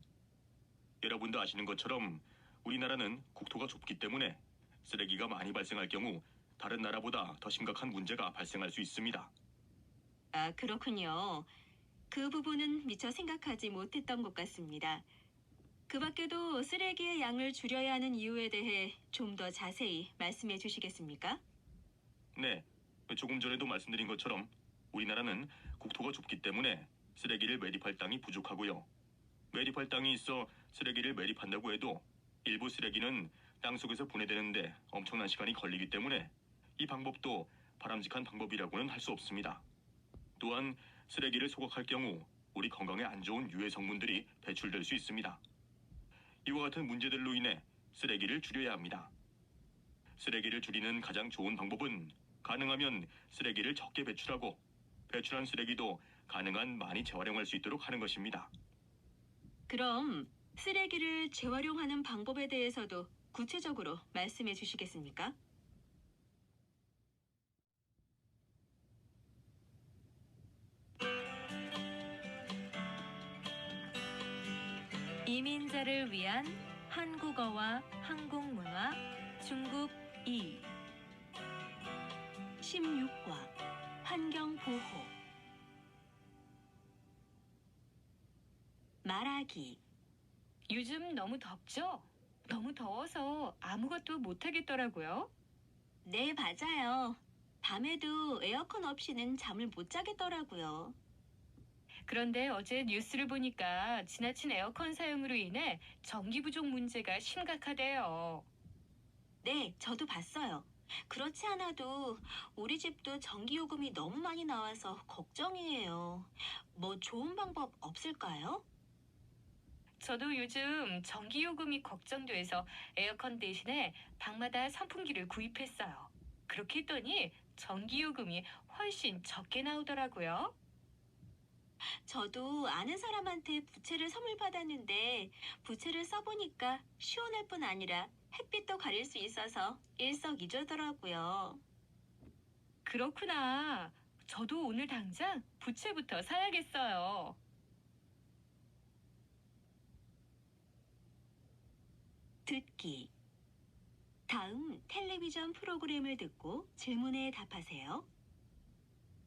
여러분도 아시는 것처럼 우리나라는 국토가 좁기 때문에 쓰레기가 많이 발생할 경우 다른 나라보다 더 심각한 문제가 발생할 수 있습니다. 아, 그렇군요. 그 부분은 미처 생각하지 못했던 것 같습니다. 그 밖에도 쓰레기의 양을 줄여야 하는 이유에 대해 좀 더 자세히 말씀해 주시겠습니까? 네, 조금 전에도 말씀드린 것처럼 우리나라는 국토가 좁기 때문에 쓰레기를 매립할 땅이 부족하고요. 매립할 땅이 있어 쓰레기를 매립한다고 해도 일부 쓰레기는 땅속에서 분해되는데 엄청난 시간이 걸리기 때문에 이 방법도 바람직한 방법이라고는 할 수 없습니다. 또한 쓰레기를 소각할 경우 우리 건강에 안 좋은 유해 성분들이 배출될 수 있습니다. 이와 같은 문제들로 인해 쓰레기를 줄여야 합니다. 쓰레기를 줄이는 가장 좋은 방법은 가능하면 쓰레기를 적게 배출하고 배출한 쓰레기도 가능한 많이 재활용할 수 있도록 하는 것입니다. 그럼 쓰레기를 재활용하는 방법에 대해서도 구체적으로 말씀해 주시겠습니까? 이민자를 위한 한국어와 한국문화 중급 2 16과 환경보호 말하기. 요즘 너무 덥죠? 너무 더워서 아무것도 못 하겠더라고요. 네, 맞아요. 밤에도 에어컨 없이는 잠을 못 자겠더라고요. 그런데 어제 뉴스를 보니까 지나친 에어컨 사용으로 인해 전기 부족 문제가 심각하대요. 네, 저도 봤어요. 그렇지 않아도 우리 집도 전기요금이 너무 많이 나와서 걱정이에요. 뭐 좋은 방법 없을까요? 저도 요즘 전기요금이 걱정돼서 에어컨 대신에 방마다 선풍기를 구입했어요. 그렇게 했더니 전기요금이 훨씬 적게 나오더라고요. 저도 아는 사람한테 부채를 선물 받았는데 부채를 써보니까 시원할 뿐 아니라 햇빛도 가릴 수 있어서 일석이조더라고요. 그렇구나. 저도 오늘 당장 부채부터 사야겠어요. 듣기. 다음 텔레비전 프로그램을 듣고 질문에 답하세요.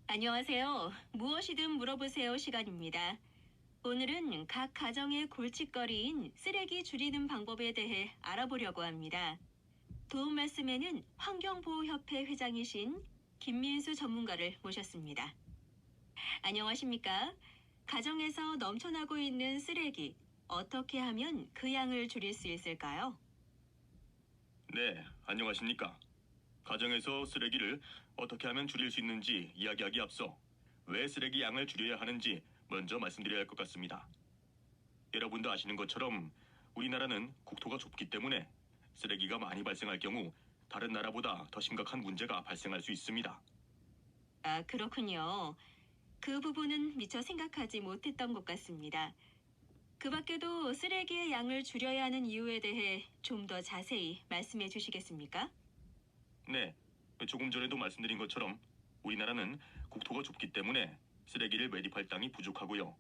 안녕하세요. 무엇이든 물어보세요 시간입니다. 오늘은 각 가정의 골칫거리인 쓰레기 줄이는 방법에 대해 알아보려고 합니다. 도움 말씀에는 환경보호협회 회장이신 김민수 전문가를 모셨습니다. 안녕하십니까? 가정에서 넘쳐나고 있는 쓰레기, 어떻게 하면 그 양을 줄일 수 있을까요? 네, 안녕하십니까? 가정에서 쓰레기를 어떻게 하면 줄일 수 있는지 이야기하기 앞서 왜 쓰레기 양을 줄여야 하는지 먼저 말씀드려야 할 것 같습니다. 여러분도 아시는 것처럼 우리나라는 국토가 좁기 때문에 쓰레기가 많이 발생할 경우 다른 나라보다 더 심각한 문제가 발생할 수 있습니다. 아, 그렇군요. 그 부분은 미처 생각하지 못했던 것 같습니다. 그 밖에도 쓰레기의 양을 줄여야 하는 이유에 대해 좀 더 자세히 말씀해 주시겠습니까? 네, 조금 전에도 말씀드린 것처럼 우리나라는 국토가 좁기 때문에 쓰레기를 매립할 땅이 부족하고요.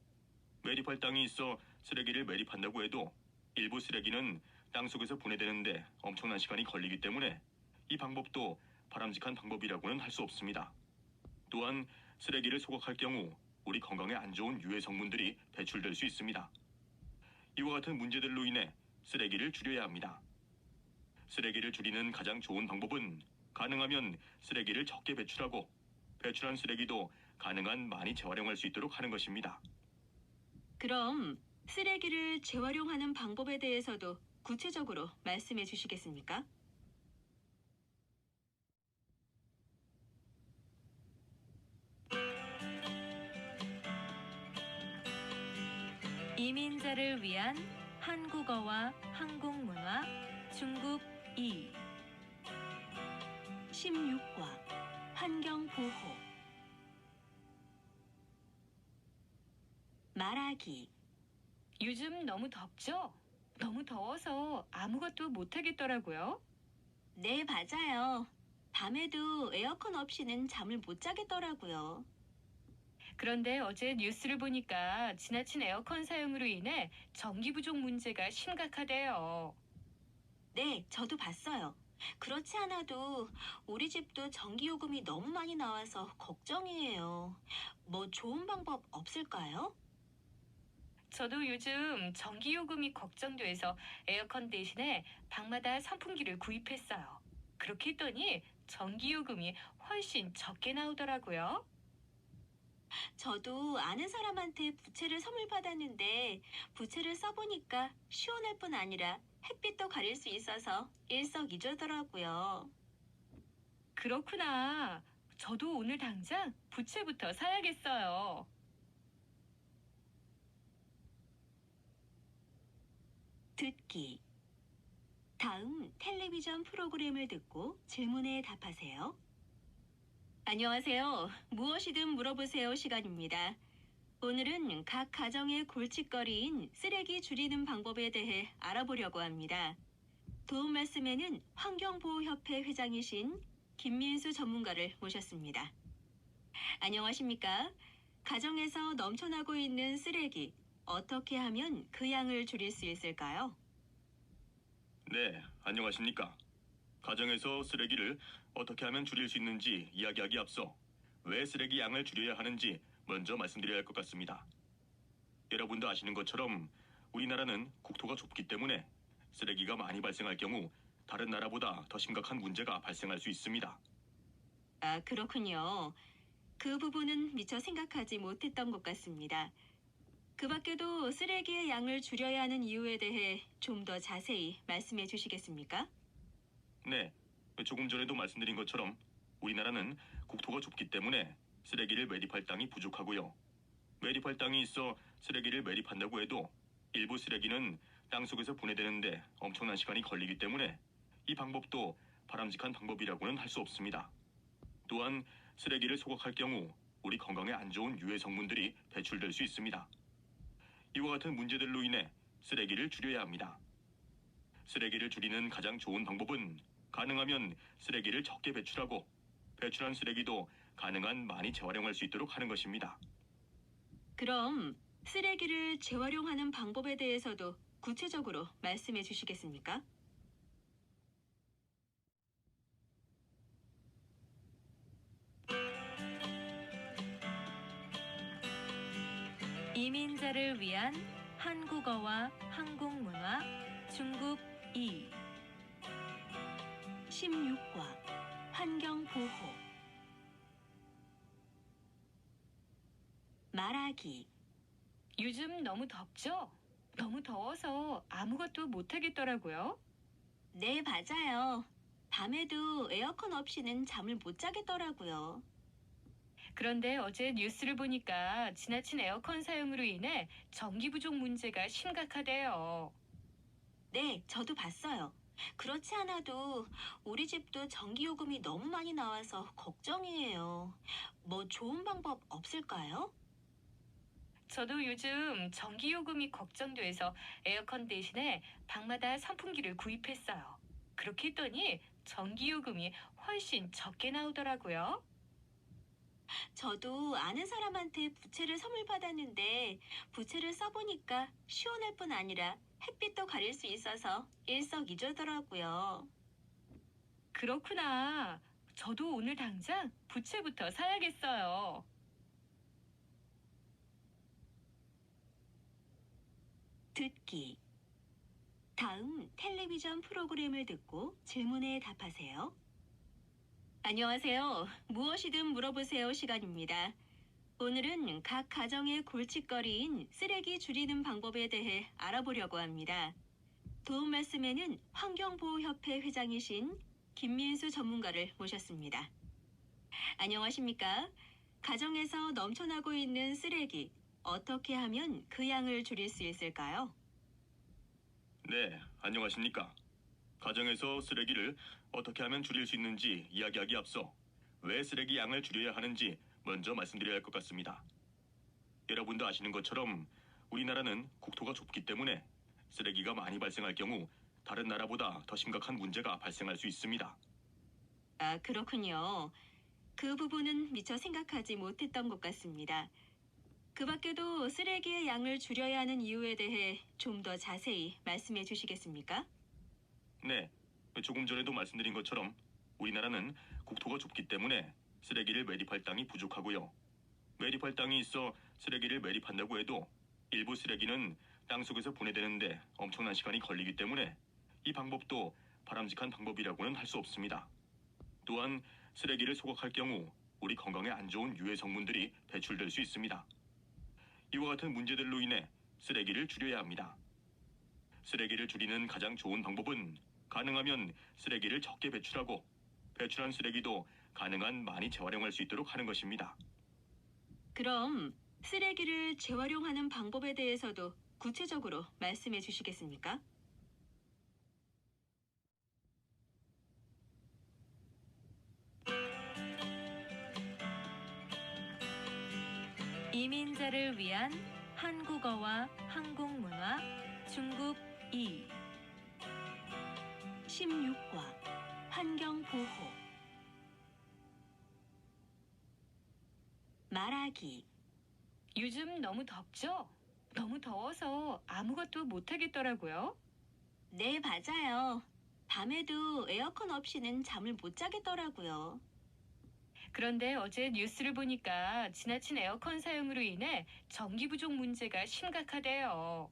매립할 땅이 있어 쓰레기를 매립한다고 해도 일부 쓰레기는 땅속에서 분해되는데 엄청난 시간이 걸리기 때문에 이 방법도 바람직한 방법이라고는 할 수 없습니다. 또한 쓰레기를 소각할 경우 우리 건강에 안 좋은 유해 성분들이 배출될 수 있습니다. 이와 같은 문제들로 인해 쓰레기를 줄여야 합니다. 쓰레기를 줄이는 가장 좋은 방법은 가능하면 쓰레기를 적게 배출하고 배출한 쓰레기도 가능한 많이 재활용할 수 있도록 하는 것입니다. 그럼 쓰레기를 재활용하는 방법에 대해서도 구체적으로 말씀해 주시겠습니까? 이민자를 위한 한국어와 한국문화 중급 2 16과 환경보호 말하기 요즘 너무 덥죠? 너무 더워서 아무것도 못 하겠더라고요. 네, 맞아요. 밤에도 에어컨 없이는 잠을 못 자겠더라고요. 그런데 어제 뉴스를 보니까 지나친 에어컨 사용으로 인해 전기 부족 문제가 심각하대요. 네, 저도 봤어요. 그렇지 않아도 우리 집도 전기요금이 너무 많이 나와서 걱정이에요. 뭐 좋은 방법 없을까요? 저도 요즘 전기 요금이 걱정돼서 에어컨 대신에 방마다 선풍기를 구입했어요. 그렇게 했더니 전기 요금이 훨씬 적게 나오더라고요. 저도 아는 사람한테 부채를 선물 받았는데 부채를 써보니까 시원할 뿐 아니라 햇빛도 가릴 수 있어서 일석이조더라고요. 그렇구나. 저도 오늘 당장 부채부터 사야겠어요. 듣기. 다음 텔레비전 프로그램을 듣고 질문에 답하세요. 안녕하세요. 무엇이든 물어보세요 시간입니다. 오늘은 각 가정의 골칫거리인 쓰레기 줄이는 방법에 대해 알아보려고 합니다. 도움 말씀에는 환경보호협회 회장이신 김민수 전문가를 모셨습니다. 안녕하십니까? 가정에서 넘쳐나고 있는 쓰레기, 어떻게 하면 그 양을 줄일 수 있을까요? 네, 안녕하십니까? 가정에서 쓰레기를 어떻게 하면 줄일 수 있는지 이야기하기 앞서 왜 쓰레기 양을 줄여야 하는지 먼저 말씀드려야 할 것 같습니다. 여러분도 아시는 것처럼 우리나라는 국토가 좁기 때문에 쓰레기가 많이 발생할 경우 다른 나라보다 더 심각한 문제가 발생할 수 있습니다. 아, 그렇군요. 그 부분은 미처 생각하지 못했던 것 같습니다. 그 밖에도 쓰레기의 양을 줄여야 하는 이유에 대해 좀 더 자세히 말씀해 주시겠습니까? 네, 조금 전에도 말씀드린 것처럼 우리나라는 국토가 좁기 때문에 쓰레기를 매립할 땅이 부족하고요. 매립할 땅이 있어 쓰레기를 매립한다고 해도 일부 쓰레기는 땅속에서 분해되는데 엄청난 시간이 걸리기 때문에 이 방법도 바람직한 방법이라고는 할 수 없습니다. 또한 쓰레기를 소각할 경우 우리 건강에 안 좋은 유해 성분들이 배출될 수 있습니다. 이와 같은 문제들로 인해 쓰레기를 줄여야 합니다. 쓰레기를 줄이는 가장 좋은 방법은 가능하면 쓰레기를 적게 배출하고 배출한 쓰레기도 가능한 많이 재활용할 수 있도록 하는 것입니다. 그럼 쓰레기를 재활용하는 방법에 대해서도 구체적으로 말씀해 주시겠습니까? 이민자를 위한 한국어와 한국문화 중급 2 16과 환경보호 말하기 요즘 너무 덥죠? 너무 더워서 아무것도 못 하겠더라고요. 네, 맞아요. 밤에도 에어컨 없이는 잠을 못 자겠더라고요. 그런데 어제 뉴스를 보니까 지나친 에어컨 사용으로 인해 전기 부족 문제가 심각하대요. 네, 저도 봤어요. 그렇지 않아도 우리 집도 전기요금이 너무 많이 나와서 걱정이에요. 뭐 좋은 방법 없을까요? 저도 요즘 전기 요금이 걱정돼서 에어컨 대신에 방마다 선풍기를 구입했어요. 그렇게 했더니 전기 요금이 훨씬 적게 나오더라고요. 저도 아는 사람한테 부채를 선물 받았는데 부채를 써보니까 시원할 뿐 아니라 햇빛도 가릴 수 있어서 일석이조더라고요. 그렇구나. 저도 오늘 당장 부채부터 사야겠어요. 듣기. 다음 텔레비전 프로그램을 듣고 질문에 답하세요. 안녕하세요. 무엇이든 물어보세요 시간입니다. 오늘은 각 가정의 골칫거리인 쓰레기 줄이는 방법에 대해 알아보려고 합니다. 도움 말씀에는 환경보호협회 회장이신 김민수 전문가를 모셨습니다. 안녕하십니까? 가정에서 넘쳐나고 있는 쓰레기, 어떻게 하면 그 양을 줄일 수 있을까요? 네, 안녕하십니까? 가정에서 쓰레기를 어떻게 하면 줄일 수 있는지 이야기하기 앞서 왜 쓰레기 양을 줄여야 하는지 먼저 말씀드려야 할 것 같습니다. 여러분도 아시는 것처럼 우리나라는 국토가 좁기 때문에 쓰레기가 많이 발생할 경우 다른 나라보다 더 심각한 문제가 발생할 수 있습니다. 아, 그렇군요. 그 부분은 미처 생각하지 못했던 것 같습니다. 그 밖에도 쓰레기의 양을 줄여야 하는 이유에 대해 좀 더 자세히 말씀해 주시겠습니까? 네, 조금 전에도 말씀드린 것처럼 우리나라는 국토가 좁기 때문에 쓰레기를 매립할 땅이 부족하고요. 매립할 땅이 있어 쓰레기를 매립한다고 해도 일부 쓰레기는 땅속에서 분해되는데 엄청난 시간이 걸리기 때문에 이 방법도 바람직한 방법이라고는 할 수 없습니다. 또한 쓰레기를 소각할 경우 우리 건강에 안 좋은 유해 성분들이 배출될 수 있습니다. 이와 같은 문제들로 인해 쓰레기를 줄여야 합니다. 쓰레기를 줄이는 가장 좋은 방법은 가능하면 쓰레기를 적게 배출하고 배출한 쓰레기도 가능한 많이 재활용할 수 있도록 하는 것입니다. 그럼 쓰레기를 재활용하는 방법에 대해서도 구체적으로 말씀해 주시겠습니까? 이민자를 위한 한국어와 한국문화 중급 2 16과 환경보호 말하기 요즘 너무 덥죠? 너무 더워서 아무것도 못 하겠더라고요. 네, 맞아요. 밤에도 에어컨 없이는 잠을 못 자겠더라고요. 그런데 어제 뉴스를 보니까 지나친 에어컨 사용으로 인해 전기 부족 문제가 심각하대요.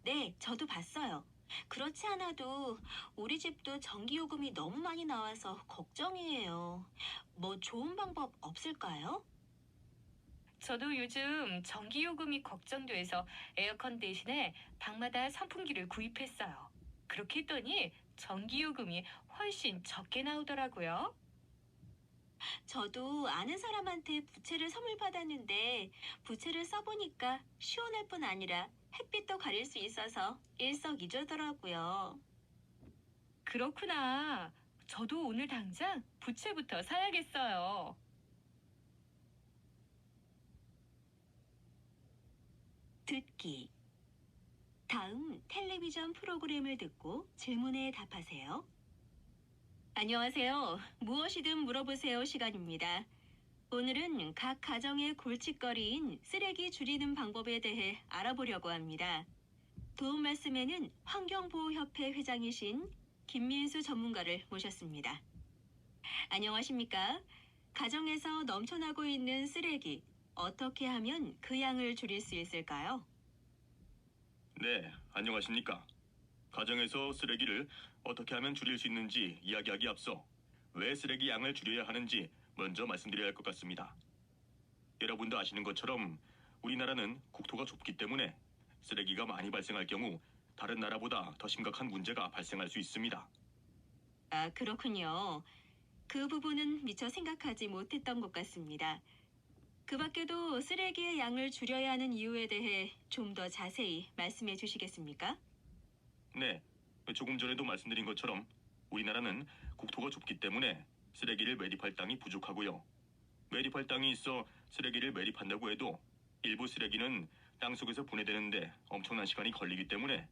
네, 저도 봤어요. 그렇지 않아도 우리 집도 전기요금이 너무 많이 나와서 걱정이에요. 뭐 좋은 방법 없을까요? 저도 요즘 전기요금이 걱정돼서 에어컨 대신에 방마다 선풍기를 구입했어요. 그렇게 했더니 전기요금이 훨씬 적게 나오더라고요. 저도 아는 사람한테 부채를 선물 받았는데 부채를 써보니까 시원할 뿐 아니라 햇빛도 가릴 수 있어서 일석이조더라고요. 그렇구나. 저도 오늘 당장 부채부터 사야겠어요. 듣기. 다음 텔레비전 프로그램을 듣고 질문에 답하세요. 안녕하세요. 무엇이든 물어보세요 시간입니다. 오늘은 각 가정의 골칫거리인 쓰레기 줄이는 방법에 대해 알아보려고 합니다. 도움 말씀에는 환경보호협회 회장이신 김민수 전문가를 모셨습니다. 안녕하십니까? 가정에서 넘쳐나고 있는 쓰레기, 어떻게 하면 그 양을 줄일 수 있을까요? 네, 안녕하십니까? 가정에서 쓰레기를 어떻게 하면 줄일 수 있는지 이야기하기 앞서 왜 쓰레기 양을 줄여야 하는지 먼저 말씀드려야 할 것 같습니다. 여러분도 아시는 것처럼 우리나라는 국토가 좁기 때문에 쓰레기가 많이 발생할 경우 다른 나라보다 더 심각한 문제가 발생할 수 있습니다. 아, 그렇군요. 그 부분은 미처 생각하지 못했던 것 같습니다. 그 밖에도 쓰레기의 양을 줄여야 하는 이유에 대해 좀 더 자세히 말씀해 주시겠습니까? 네, 조금 전에도 말씀드린 것처럼 우리나라는 국토가 좁기 때문에 쓰레기를 매립할 땅이 부족하고요. 매립할 땅이 있어 쓰레기를 매립한다고 해도 일부 쓰레기는 땅속에서 분해되는데 엄청난 시간이 걸리기 때문에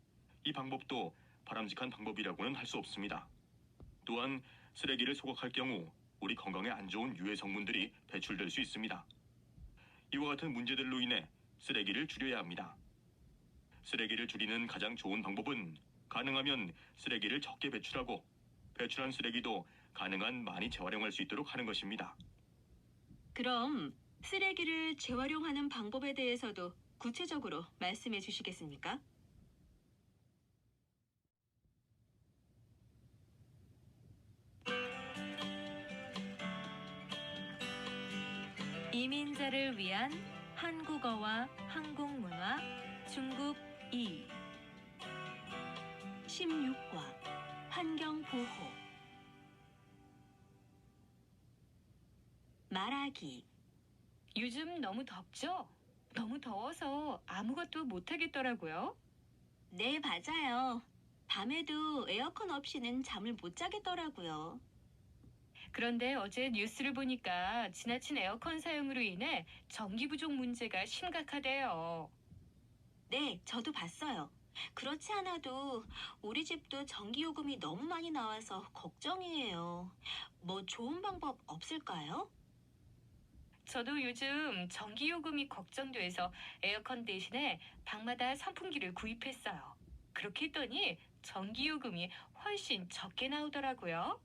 이 방법도 바람직한 방법이라고는 할 수 없습니다. 또한 쓰레기를 소각할 경우 우리 건강에 안 좋은 유해 성분들이 배출될 수 있습니다. 이와 같은 문제들로 인해 쓰레기를 줄여야 합니다. 쓰레기를 줄이는 가장 좋은 방법은 가능하면 쓰레기를 적게 배출하고 배출한 쓰레기도 가능한 많이 재활용할 수 있도록 하는 것입니다. 그럼 쓰레기를 재활용하는 방법에 대해서도 구체적으로 말씀해 주시겠습니까? 이민자를 이민자를 위한 한국어와 한국문화 중급 2 16과 환경보호 말하기 요즘 너무 덥죠? 너무 더워서 아무것도 못 하겠더라고요. 네, 맞아요. 밤에도 에어컨 없이는 잠을 못 자겠더라고요. 그런데 어제 뉴스를 보니까 지나친 에어컨 사용으로 인해 전기 부족 문제가 심각하대요. 네, 저도 봤어요. 그렇지 않아도 우리 집도 전기요금이 너무 많이 나와서 걱정이에요. 뭐 좋은 방법 없을까요? 저도 요즘 전기요금이 걱정돼서 에어컨 대신에 방마다 선풍기를 구입했어요. 그렇게 했더니 전기요금이 훨씬 적게 나오더라고요.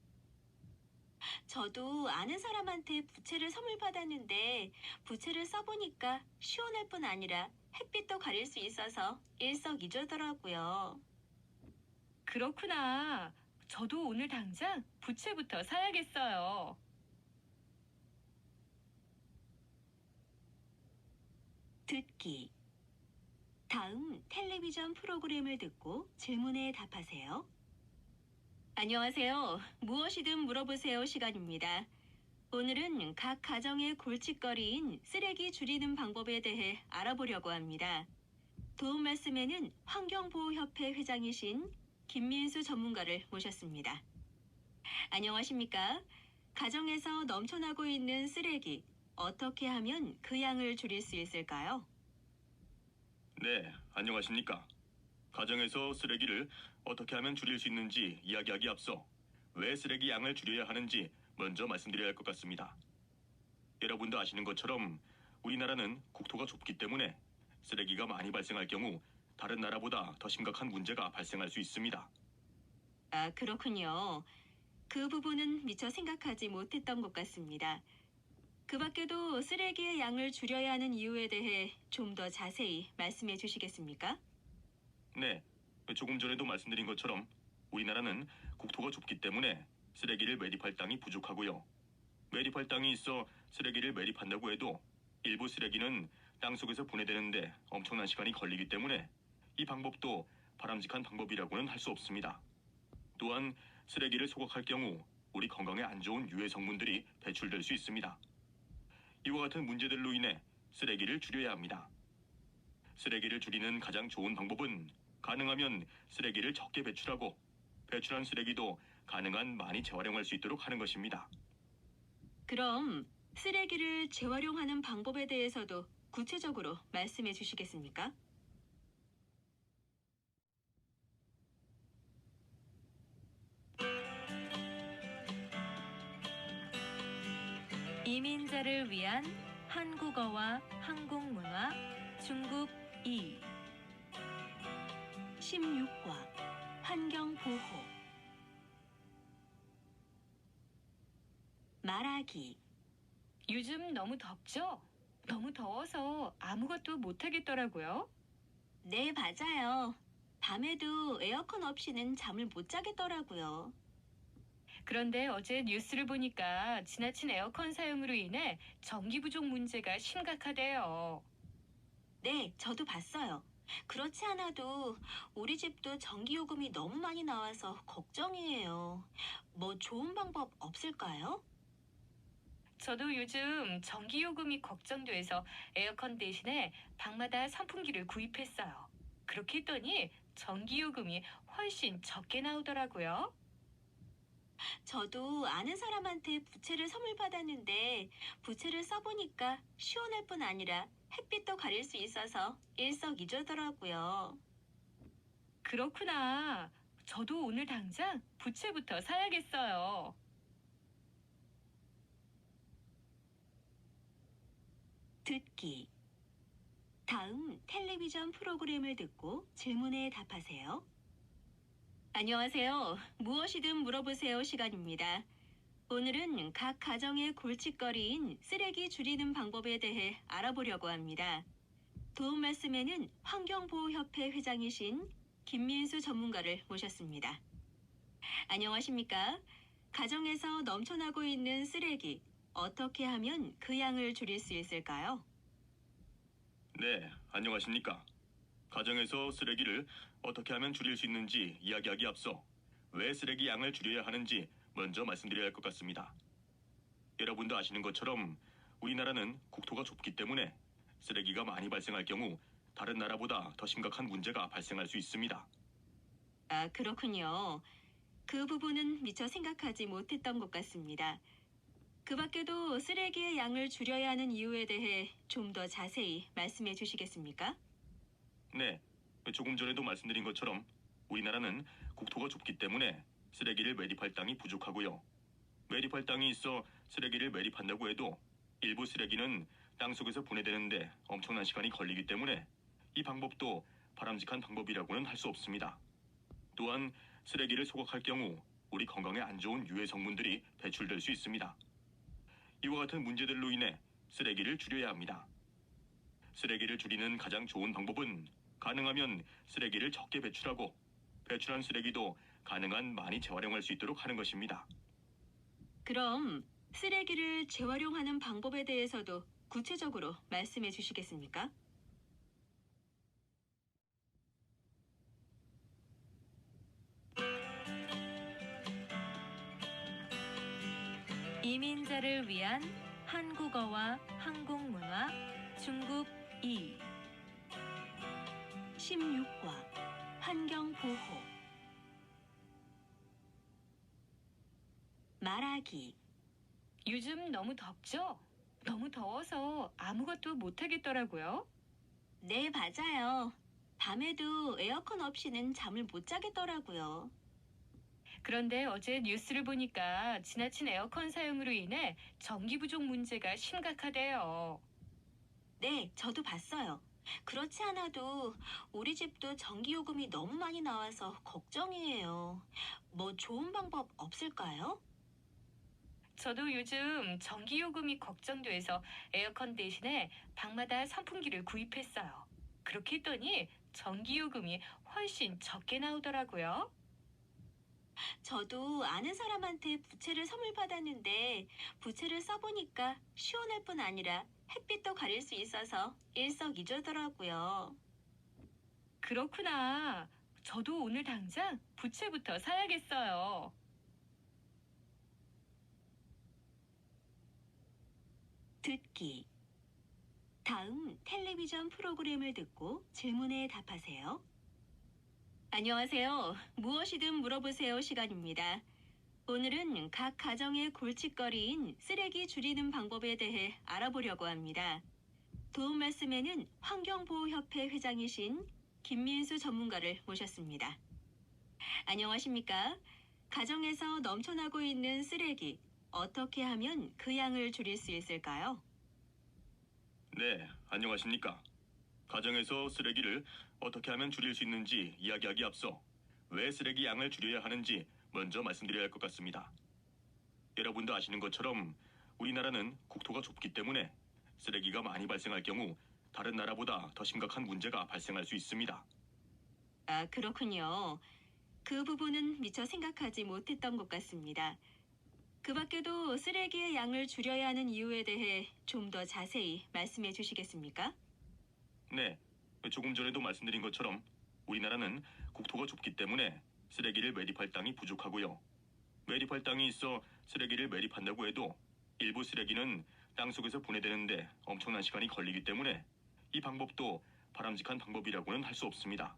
저도 아는 사람한테 부채를 선물 받았는데 부채를 써보니까 시원할 뿐 아니라 햇빛도 가릴 수 있어서 일석이조더라고요. 그렇구나. 저도 오늘 당장 부채부터 사야겠어요. 듣기. 다음 텔레비전 프로그램을 듣고 질문에 답하세요. 안녕하세요. 무엇이든 물어보세요 시간입니다. 오늘은 각 가정의 골칫거리인 쓰레기 줄이는 방법에 대해 알아보려고 합니다. 도움 말씀에는 환경보호협회 회장이신 김민수 전문가를 모셨습니다. 안녕하십니까? 가정에서 넘쳐나고 있는 쓰레기, 어떻게 하면 그 양을 줄일 수 있을까요? 네, 안녕하십니까. 가정에서 쓰레기를 어떻게 하면 줄일 수 있는지 이야기하기 앞서 왜 쓰레기 양을 줄여야 하는지 먼저 말씀드려야 할 것 같습니다. 여러분도 아시는 것처럼 우리나라는 국토가 좁기 때문에 쓰레기가 많이 발생할 경우 다른 나라보다 더 심각한 문제가 발생할 수 있습니다. 아, 그렇군요. 그 부분은 미처 생각하지 못했던 것 같습니다. 그 밖에도 쓰레기의 양을 줄여야 하는 이유에 대해 좀 더 자세히 말씀해 주시겠습니까? 네, 조금 전에도 말씀드린 것처럼 우리나라는 국토가 좁기 때문에 쓰레기를 매립할 땅이 부족하고요. 매립할 땅이 있어 쓰레기를 매립한다고 해도 일부 쓰레기는 땅속에서 분해되는데 엄청난 시간이 걸리기 때문에 이 방법도 바람직한 방법이라고는 할 수 없습니다. 또한 쓰레기를 소각할 경우 우리 건강에 안 좋은 유해 성분들이 배출될 수 있습니다. 이와 같은 문제들로 인해 쓰레기를 줄여야 합니다. 쓰레기를 줄이는 가장 좋은 방법은 가능하면 쓰레기를 적게 배출하고 배출한 쓰레기도 가능한 많이 재활용할 수 있도록 하는 것입니다. 그럼 쓰레기를 재활용하는 방법에 대해서도 구체적으로 말씀해 주시겠습니까? 이민자를 위한 한국어와 한국문화 중급 2 16과 환경보호 말하기 요즘 너무 덥죠? 너무 더워서 아무것도 못 하겠더라고요. 네, 맞아요. 밤에도 에어컨 없이는 잠을 못 자겠더라고요. 그런데 어제 뉴스를 보니까 지나친 에어컨 사용으로 인해 전기 부족 문제가 심각하대요. 네, 저도 봤어요. 그렇지 않아도 우리 집도 전기요금이 너무 많이 나와서 걱정이에요. 뭐 좋은 방법 없을까요? 저도 요즘 전기요금이 걱정돼서 에어컨 대신에 방마다 선풍기를 구입했어요. 그렇게 했더니 전기요금이 훨씬 적게 나오더라고요. 저도 아는 사람한테 부채를 선물 받았는데 부채를 써보니까 시원할 뿐 아니라 햇빛도 가릴 수 있어서 일석이조더라고요. 그렇구나. 저도 오늘 당장 부채부터 사야겠어요. 듣기. 다음 텔레비전 프로그램을 듣고 질문에 답하세요. 안녕하세요. 무엇이든 물어보세요 시간입니다. 오늘은 각 가정의 골칫거리인 쓰레기 줄이는 방법에 대해 알아보려고 합니다. 도움 말씀에는 환경보호협회 회장이신 김민수 전문가를 모셨습니다. 안녕하십니까? 가정에서 넘쳐나고 있는 쓰레기, 어떻게 하면 그 양을 줄일 수 있을까요? 네, 안녕하십니까. 가정에서 쓰레기를 어떻게 하면 줄일 수 있는지 이야기하기 앞서 왜 쓰레기 양을 줄여야 하는지 먼저 말씀드려야 할 것 같습니다. 여러분도 아시는 것처럼 우리나라는 국토가 좁기 때문에 쓰레기가 많이 발생할 경우 다른 나라보다 더 심각한 문제가 발생할 수 있습니다. 아, 그렇군요. 그 부분은 미처 생각하지 못했던 것 같습니다. 그 밖에도 쓰레기의 양을 줄여야 하는 이유에 대해 좀 더 자세히 말씀해 주시겠습니까? 네, 조금 전에도 말씀드린 것처럼 우리나라는 국토가 좁기 때문에 쓰레기를 매립할 땅이 부족하고요. 매립할 땅이 있어 쓰레기를 매립한다고 해도 일부 쓰레기는 땅속에서 분해되는데 엄청난 시간이 걸리기 때문에 이 방법도 바람직한 방법이라고는 할 수 없습니다. 또한 쓰레기를 소각할 경우 우리 건강에 안 좋은 유해 성분들이 배출될 수 있습니다. 이와 같은 문제들로 인해 쓰레기를 줄여야 합니다. 쓰레기를 줄이는 가장 좋은 방법은 가능하면 쓰레기를 적게 배출하고 배출한 쓰레기도 가능한 많이 재활용할 수 있도록 하는 것입니다. 그럼 쓰레기를 재활용하는 방법에 대해서도 구체적으로 말씀해 주시겠습니까? 이민자를 위한 한국어와 한국문화 중국 2 16과 환경보호 말하기 요즘 너무 덥죠? 너무 더워서 아무것도 못 하겠더라고요. 네, 맞아요. 밤에도 에어컨 없이는 잠을 못 자겠더라고요. 그런데 어제 뉴스를 보니까 지나친 에어컨 사용으로 인해 전기 부족 문제가 심각하대요. 네, 저도 봤어요. 그렇지 않아도 우리 집도 전기요금이 너무 많이 나와서 걱정이에요. 뭐 좋은 방법 없을까요? 저도 요즘 전기요금이 걱정돼서 에어컨 대신에 방마다 선풍기를 구입했어요. 그렇게 했더니 전기요금이 훨씬 적게 나오더라고요. 저도 아는 사람한테 부채를 선물 받았는데 부채를 써보니까 시원할 뿐 아니라 햇빛도 가릴 수 있어서 일석이조더라고요. 그렇구나. 저도 오늘 당장 부채부터 사야겠어요. 듣기. 다음 텔레비전 프로그램을 듣고 질문에 답하세요. 안녕하세요. 무엇이든 물어보세요 시간입니다. 오늘은 각 가정의 골칫거리인 쓰레기 줄이는 방법에 대해 알아보려고 합니다. 도움 말씀에는 환경보호협회 회장이신 김민수 전문가를 모셨습니다. 안녕하십니까? 가정에서 넘쳐나고 있는 쓰레기, 어떻게 하면 그 양을 줄일 수 있을까요? 네, 안녕하십니까. 가정에서 쓰레기를 어떻게 하면 줄일 수 있는지 이야기하기 앞서 왜 쓰레기 양을 줄여야 하는지 먼저 말씀드려야 할 것 같습니다. 여러분도 아시는 것처럼 우리나라는 국토가 좁기 때문에 쓰레기가 많이 발생할 경우 다른 나라보다 더 심각한 문제가 발생할 수 있습니다. 아, 그렇군요. 그 부분은 미처 생각하지 못했던 것 같습니다. 그 밖에도 쓰레기의 양을 줄여야 하는 이유에 대해 좀 더 자세히 말씀해 주시겠습니까? 네, 조금 전에도 말씀드린 것처럼 우리나라는 국토가 좁기 때문에 쓰레기를 매립할 땅이 부족하고요. 매립할 땅이 있어 쓰레기를 매립한다고 해도 일부 쓰레기는 땅속에서 분해되는데 엄청난 시간이 걸리기 때문에 이 방법도 바람직한 방법이라고는 할 수 없습니다.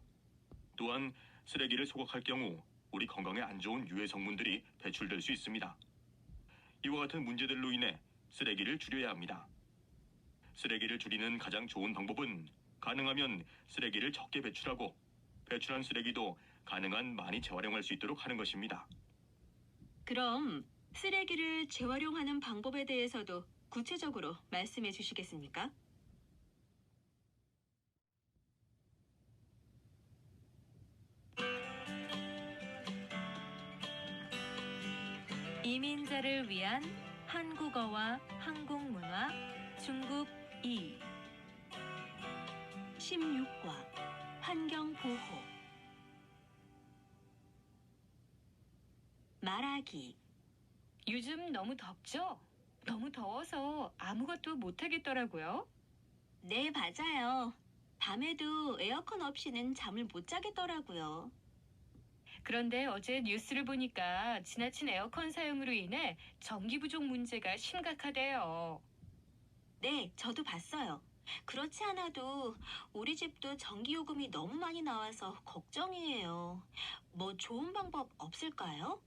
또한 쓰레기를 소각할 경우 우리 건강에 안 좋은 유해 성분들이 배출될 수 있습니다. 이와 같은 문제들로 인해 쓰레기를 줄여야 합니다. 쓰레기를 줄이는 가장 좋은 방법은 가능하면 쓰레기를 적게 배출하고 배출한 쓰레기도 가능한 많이 재활용할 수 있도록 하는 것입니다. 그럼 쓰레기를 재활용하는 방법에 대해서도 구체적으로 말씀해 주시겠습니까? 이민자를 위한 한국어와 한국문화 중국 2 16과 환경보호 말하기 요즘 너무 덥죠? 너무 더워서 아무것도 못 하겠더라고요. 네, 맞아요. 밤에도 에어컨 없이는 잠을 못 자겠더라고요. 그런데 어제 뉴스를 보니까 지나친 에어컨 사용으로 인해 전기 부족 문제가 심각하대요. 네, 저도 봤어요. 그렇지 않아도 우리 집도 전기요금이 너무 많이 나와서 걱정이에요. 뭐 좋은 방법 없을까요?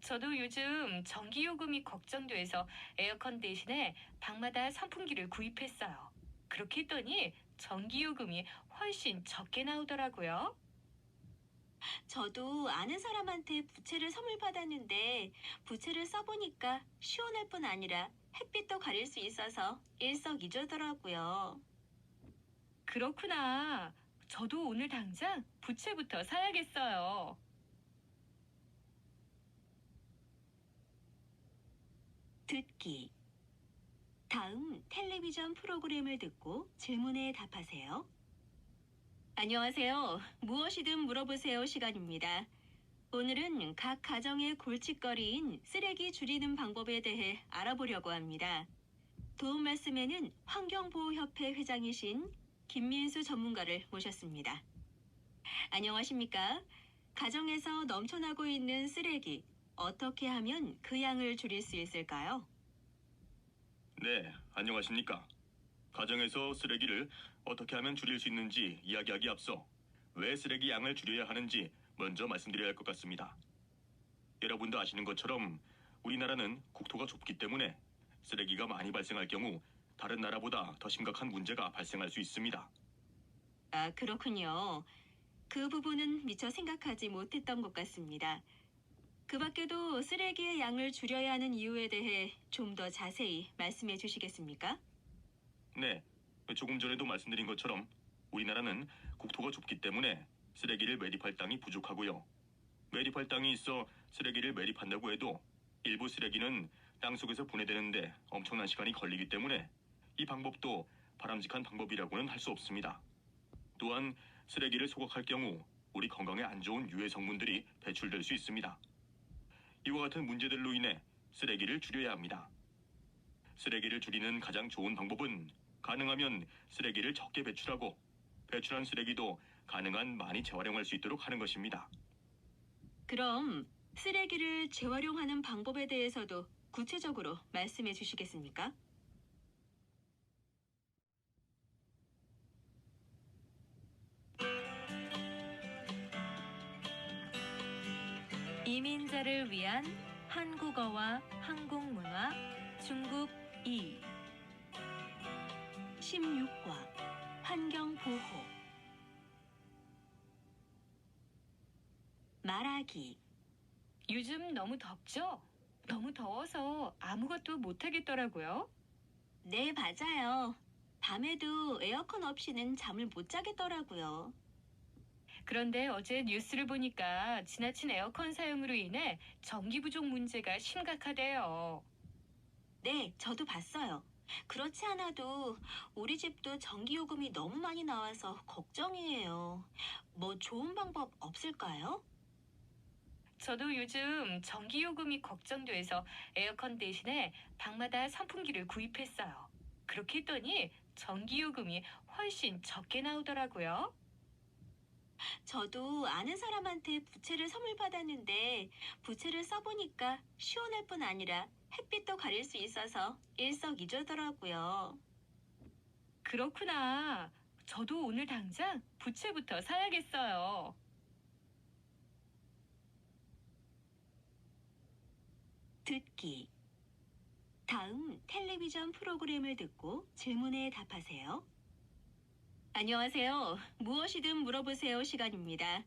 저도 요즘 전기요금이 걱정돼서 에어컨 대신에 방마다 선풍기를 구입했어요. 그렇게 했더니 전기요금이 훨씬 적게 나오더라고요. 저도 아는 사람한테 부채를 선물 받았는데 부채를 써보니까 시원할 뿐 아니라 햇빛도 가릴 수 있어서 일석이조더라고요. 그렇구나. 저도 오늘 당장 부채부터 사야겠어요. 듣기. 다음 텔레비전 프로그램을 듣고 질문에 답하세요. 안녕하세요. 무엇이든 물어보세요 시간입니다. 오늘은 각 가정의 골칫거리인 쓰레기 줄이는 방법에 대해 알아보려고 합니다. 도움 말씀에는 환경보호협회 회장이신 김민수 전문가를 모셨습니다. 안녕하십니까? 가정에서 넘쳐나고 있는 쓰레기, 어떻게 하면 그 양을 줄일 수 있을까요? 네, 안녕하십니까? 가정에서 쓰레기를 어떻게 하면 줄일 수 있는지 이야기하기 앞서 왜 쓰레기 양을 줄여야 하는지 먼저 말씀드려야 할 것 같습니다. 여러분도 아시는 것처럼 우리나라는 국토가 좁기 때문에 쓰레기가 많이 발생할 경우 다른 나라보다 더 심각한 문제가 발생할 수 있습니다. 아, 그렇군요. 그 부분은 미처 생각하지 못했던 것 같습니다. 그 밖에도 쓰레기의 양을 줄여야 하는 이유에 대해 좀 더 자세히 말씀해 주시겠습니까? 네, 조금 전에도 말씀드린 것처럼 우리나라는 국토가 좁기 때문에 쓰레기를 매립할 땅이 부족하고요. 매립할 땅이 있어 쓰레기를 매립한다고 해도 일부 쓰레기는 땅속에서 분해되는데 엄청난 시간이 걸리기 때문에 이 방법도 바람직한 방법이라고는 할 수 없습니다. 또한 쓰레기를 소각할 경우 우리 건강에 안 좋은 유해 성분들이 배출될 수 있습니다. 이와 같은 문제들로 인해 쓰레기를 줄여야 합니다. 쓰레기를 줄이는 가장 좋은 방법은 가능하면 쓰레기를 적게 배출하고 배출한 쓰레기도 가능한 많이 재활용할 수 있도록 하는 것입니다. 그럼 쓰레기를 재활용하는 방법에 대해서도 구체적으로 말씀해 주시겠습니까? 이민자를 위한 한국어와 한국문화 중급 2 16과 환경보호 말하기. 요즘 너무 덥죠? 너무 더워서 아무것도 못 하겠더라고요. 네, 맞아요. 밤에도 에어컨 없이는 잠을 못 자겠더라고요. 그런데 어제 뉴스를 보니까 지나친 에어컨 사용으로 인해 전기 부족 문제가 심각하대요. 네, 저도 봤어요. 그렇지 않아도 우리 집도 전기요금이 너무 많이 나와서 걱정이에요. 뭐 좋은 방법 없을까요? 저도 요즘 전기요금이 걱정돼서 에어컨 대신에 방마다 선풍기를 구입했어요. 그렇게 했더니 전기요금이 훨씬 적게 나오더라고요. 저도 아는 사람한테 부채를 선물 받았는데 부채를 써보니까 시원할 뿐 아니라 햇빛도 가릴 수 있어서 일석이조더라고요. 그렇구나. 저도 오늘 당장 부채부터 사야겠어요. 듣기. 다음 텔레비전 프로그램을 듣고 질문에 답하세요. 안녕하세요. 무엇이든 물어보세요 시간입니다.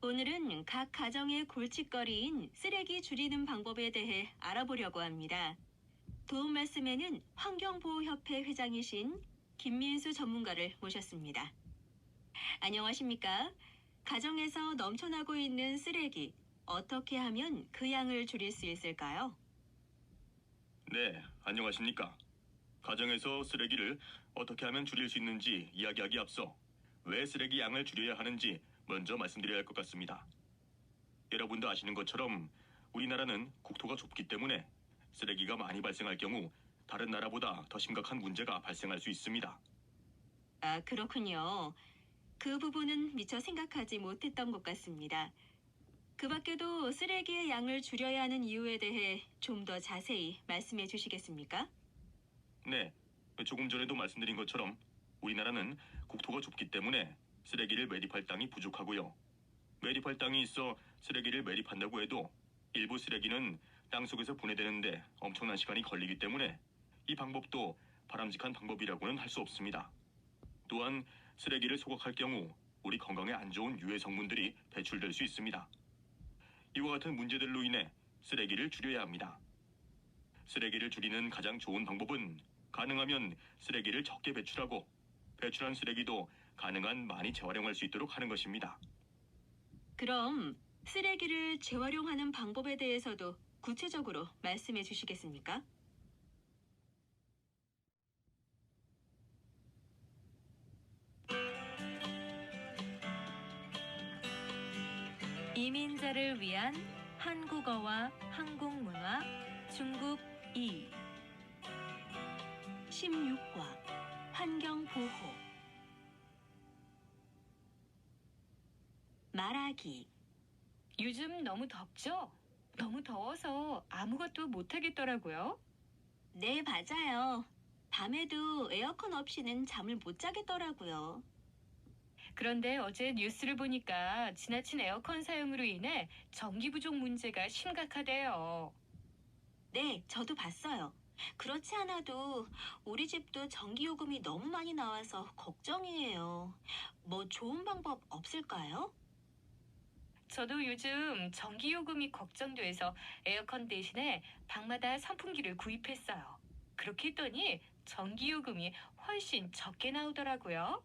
오늘은 각 가정의 골칫거리인 쓰레기 줄이는 방법에 대해 알아보려고 합니다. 도움 말씀에는 환경보호협회 회장이신 김민수 전문가를 모셨습니다. 안녕하십니까? 가정에서 넘쳐나고 있는 쓰레기, 어떻게 하면 그 양을 줄일 수 있을까요? 네, 안녕하십니까? 가정에서 쓰레기를 어떻게 하면 줄일 수 있는지 이야기하기 앞서 왜 쓰레기 양을 줄여야 하는지 먼저 말씀드려야 할 것 같습니다. 여러분도 아시는 것처럼 우리나라는 국토가 좁기 때문에 쓰레기가 많이 발생할 경우 다른 나라보다 더 심각한 문제가 발생할 수 있습니다. 아, 그렇군요. 그 부분은 미처 생각하지 못했던 것 같습니다. 그 밖에도 쓰레기의 양을 줄여야 하는 이유에 대해 좀 더 자세히 말씀해 주시겠습니까? 네, 조금 전에도 말씀드린 것처럼 우리나라는 국토가 좁기 때문에 쓰레기를 매립할 땅이 부족하고요. 매립할 땅이 있어 쓰레기를 매립한다고 해도 일부 쓰레기는 땅속에서 분해되는데 엄청난 시간이 걸리기 때문에 이 방법도 바람직한 방법이라고는 할 수 없습니다. 또한 쓰레기를 소각할 경우 우리 건강에 안 좋은 유해 성분들이 배출될 수 있습니다. 이와 같은 문제들로 인해 쓰레기를 줄여야 합니다. 쓰레기를 줄이는 가장 좋은 방법은 가능하면 쓰레기를 적게 배출하고 배출한 쓰레기도 가능한 많이 재활용할 수 있도록 하는 것입니다. 그럼 쓰레기를 재활용하는 방법에 대해서도 구체적으로 말씀해 주시겠습니까? 이민자를 위한 한국어와 한국문화 중국 2 16과 환경보호 말하기 요즘 너무 덥죠? 너무 더워서 아무것도 못 하겠더라고요. 네, 맞아요. 밤에도 에어컨 없이는 잠을 못 자겠더라고요. 그런데 어제 뉴스를 보니까 지나친 에어컨 사용으로 인해 전기 부족 문제가 심각하대요. 네, 저도 봤어요. 그렇지 않아도 우리 집도 전기요금이 너무 많이 나와서 걱정이에요. 뭐 좋은 방법 없을까요? 저도 요즘 전기요금이 걱정돼서 에어컨 대신에 방마다 선풍기를 구입했어요. 그렇게 했더니 전기요금이 훨씬 적게 나오더라고요.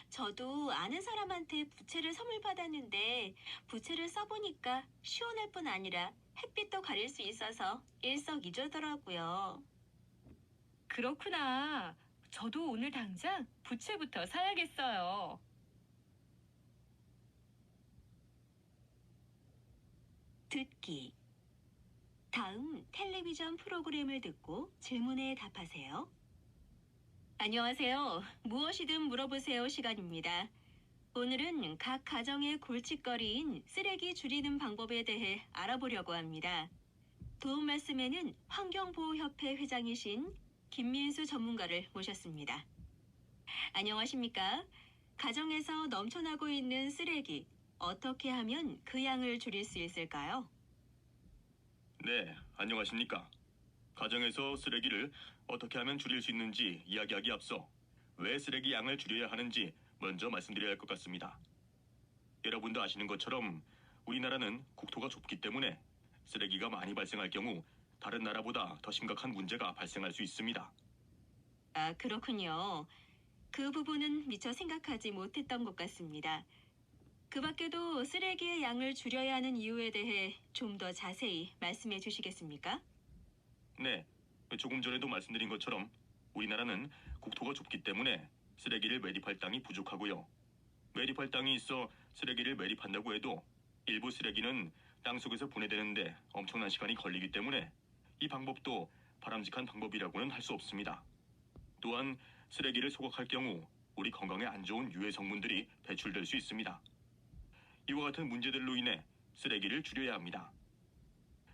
저도 아는 사람한테 부채를 선물 받았는데 부채를 써보니까 시원할 뿐 아니라 햇빛도 가릴 수 있어서 일석이조더라고요. 그렇구나. 저도 오늘 당장 부채부터 사야겠어요. 듣기. 다음 텔레비전 프로그램을 듣고 질문에 답하세요. 안녕하세요. 무엇이든 물어보세요 시간입니다. 오늘은 각 가정의 골칫거리인 쓰레기 줄이는 방법에 대해 알아보려고 합니다. 도움 말씀에는 환경보호협회 회장이신 김민수 전문가를 모셨습니다. 안녕하십니까? 가정에서 넘쳐나고 있는 쓰레기, 어떻게 하면 그 양을 줄일 수 있을까요? 네, 안녕하십니까. 가정에서 쓰레기를 어떻게 하면 줄일 수 있는지 이야기하기 앞서 왜 쓰레기 양을 줄여야 하는지 먼저 말씀드려야 할 것 같습니다. 여러분도 아시는 것처럼 우리나라는 국토가 좁기 때문에 쓰레기가 많이 발생할 경우 다른 나라보다 더 심각한 문제가 발생할 수 있습니다. 아, 그렇군요. 그 부분은 미처 생각하지 못했던 것 같습니다. 그 밖에도 쓰레기의 양을 줄여야 하는 이유에 대해 좀 더 자세히 말씀해 주시겠습니까? 네, 조금 전에도 말씀드린 것처럼 우리나라는 국토가 좁기 때문에 쓰레기를 매립할 땅이 부족하고요. 매립할 땅이 있어 쓰레기를 매립한다고 해도 일부 쓰레기는 땅속에서 분해되는데 엄청난 시간이 걸리기 때문에 이 방법도 바람직한 방법이라고는 할 수 없습니다. 또한 쓰레기를 소각할 경우 우리 건강에 안 좋은 유해 성분들이 배출될 수 있습니다. 이와 같은 문제들로 인해 쓰레기를 줄여야 합니다.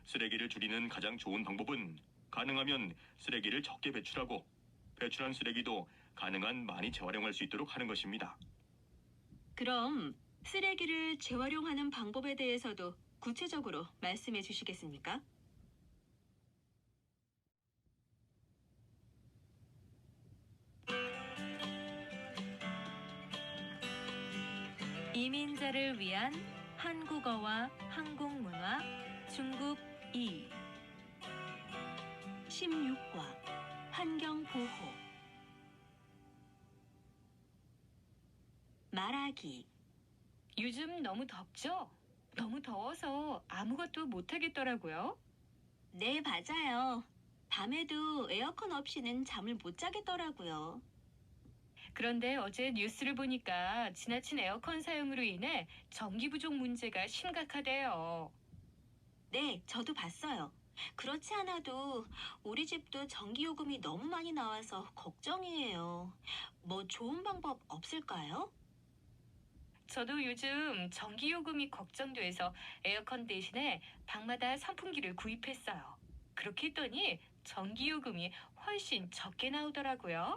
쓰레기를 줄이는 가장 좋은 방법은 가능하면 쓰레기를 적게 배출하고 배출한 쓰레기도 가능한 많이 재활용할 수 있도록 하는 것입니다. 그럼 쓰레기를 재활용하는 방법에 대해서도 구체적으로 말씀해 주시겠습니까? 이민자를 위한 한국어와 한국문화 중국 2 16과 환경보호 말하기 요즘 너무 덥죠? 너무 더워서 아무것도 못 하겠더라고요. 네, 맞아요. 밤에도 에어컨 없이는 잠을 못 자겠더라고요. 그런데 어제 뉴스를 보니까 지나친 에어컨 사용으로 인해 전기 부족 문제가 심각하대요. 네, 저도 봤어요. 그렇지 않아도 우리 집도 전기요금이 너무 많이 나와서 걱정이에요. 뭐 좋은 방법 없을까요? 저도 요즘 전기요금이 걱정돼서 에어컨 대신에 방마다 선풍기를 구입했어요. 그렇게 했더니 전기요금이 훨씬 적게 나오더라고요.